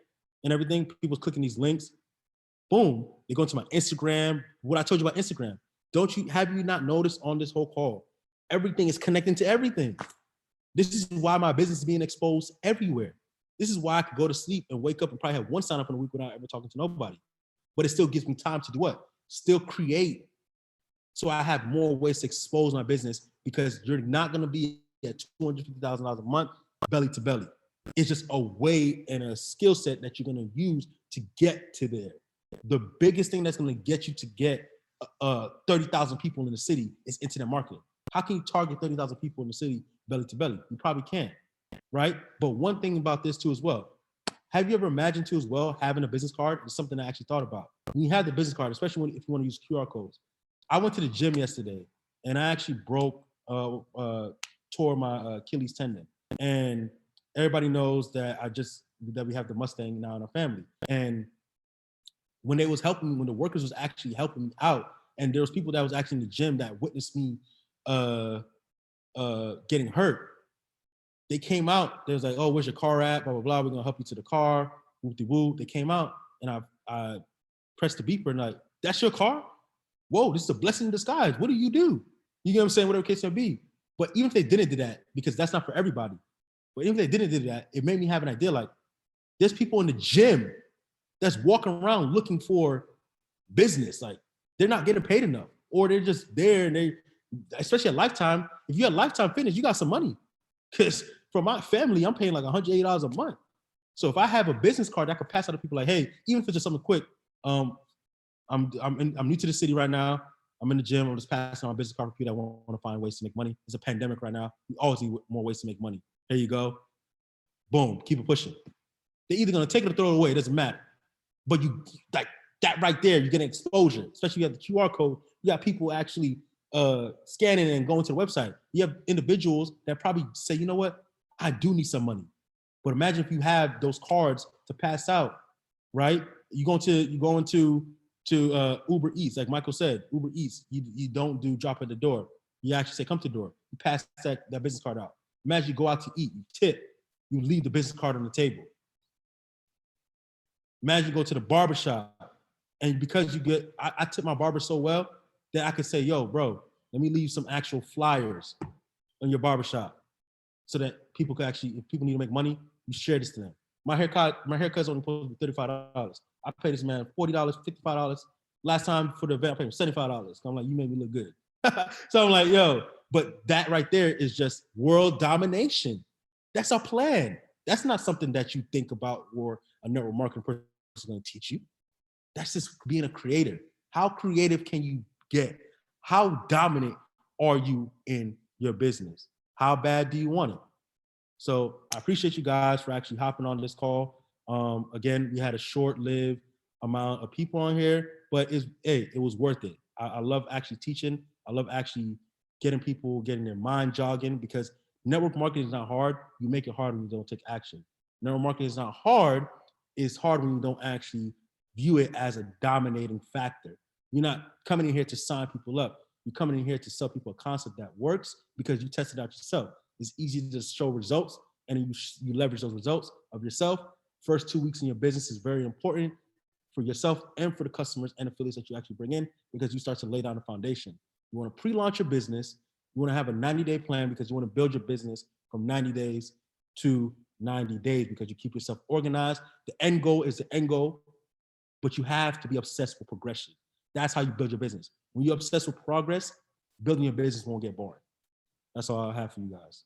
And everything, people's clicking these links, boom, they go into my Instagram. What I told you about Instagram, have you not noticed on this whole call, everything is connecting to everything. This is why my business is being exposed everywhere. This is why I could go to sleep and wake up and probably have one sign up in a week without ever talking to nobody. But it still gives me time to do what? Still create. So I have more ways to expose my business, because you're not gonna be at $250,000 a month, belly to belly. It's just a way and a skill set that you're gonna use to get to there. The biggest thing that's gonna get you to get 30,000 people in the city is internet marketing. How can you target 30,000 people in the city belly to belly? You probably can't, right? But one thing about this too as well, have you ever imagined too as well having a business card? Is something I actually thought about. When you have the business card, especially if you want to use QR codes. I went to the gym yesterday and I actually tore my Achilles tendon. And everybody knows that that we have the Mustang now in our family. And when they was helping me, when the workers was actually helping me out, and there was people that was actually in the gym that witnessed me getting hurt, they came out. They was like, "Oh, where's your car at? Blah blah blah. We're gonna help you to the car." Whoop de woo. They came out, and I pressed the beeper, and like, "That's your car? Whoa, this is a blessing in disguise. What do? You get what I'm saying? Whatever case may be." But even if they didn't do that, because that's not for everybody. But even if they didn't do that, it made me have an idea. Like, there's people in the gym that's walking around looking for business. Like, they're not getting paid enough, or they're just there, and they, especially at Lifetime. If you have Lifetime Fitness, you got some money. Because for my family, I'm paying like $180 a month. So if I have a business card that I could pass out to people, like, hey, even if it's just something quick, I'm new to the city right now. I'm in the gym. I'm just passing on my business card for people that want to find ways to make money. It's a pandemic right now. We always need more ways to make money. Here you go. Boom. Keep it pushing. They're either gonna take it or throw it away. It doesn't matter. But you like that right there, you get exposure. Especially you have the QR code. You got people actually scanning and going to the website. You have individuals that probably say, you know what, I do need some money. But imagine if you have those cards to pass out, right? You go into Uber Eats, like Michael said, Uber Eats. You don't do drop at the door. You actually say, come to the door. You pass that business card out. Imagine you go out to eat, you tip, you leave the business card on the table. Imagine you go to the barbershop, and because I tip my barber so well that I could say, yo, bro, let me leave some actual flyers on your barbershop so that people can actually, if people need to make money, you share this to them. My haircut's only supposed to be $35. I pay this man $40, $55. Last time for the event, I paid him $75. I'm like, you made me look good. So I'm like, yo, but that right there is just world domination. That's our plan. That's not something that you think about or a network marketing person is going to teach you. That's just being a creator. How creative can you get? How dominant are you in your business? How bad do you want it? So I appreciate you guys for actually hopping on this call. Again, we had a short-lived amount of people on here, but it was worth it. I love actually teaching. I love actually getting their mind jogging, because network marketing is not hard. You make it hard when you don't take action. Network marketing is not hard. It's hard when you don't actually view it as a dominating factor. You're not coming in here to sign people up. You're coming in here to sell people a concept that works because you tested out yourself. It's easy to just show results, and you leverage those results of yourself. First 2 weeks in your business is very important for yourself and for the customers and affiliates that you actually bring in, because you start to lay down a foundation. You want to pre-launch your business. You want to have a 90-day plan because you want to build your business from 90 days to 90 days because you keep yourself organized. The end goal is the end goal, but you have to be obsessed with progression. That's how you build your business. When you're obsessed with progress, building your business won't get boring. That's all I have for you guys.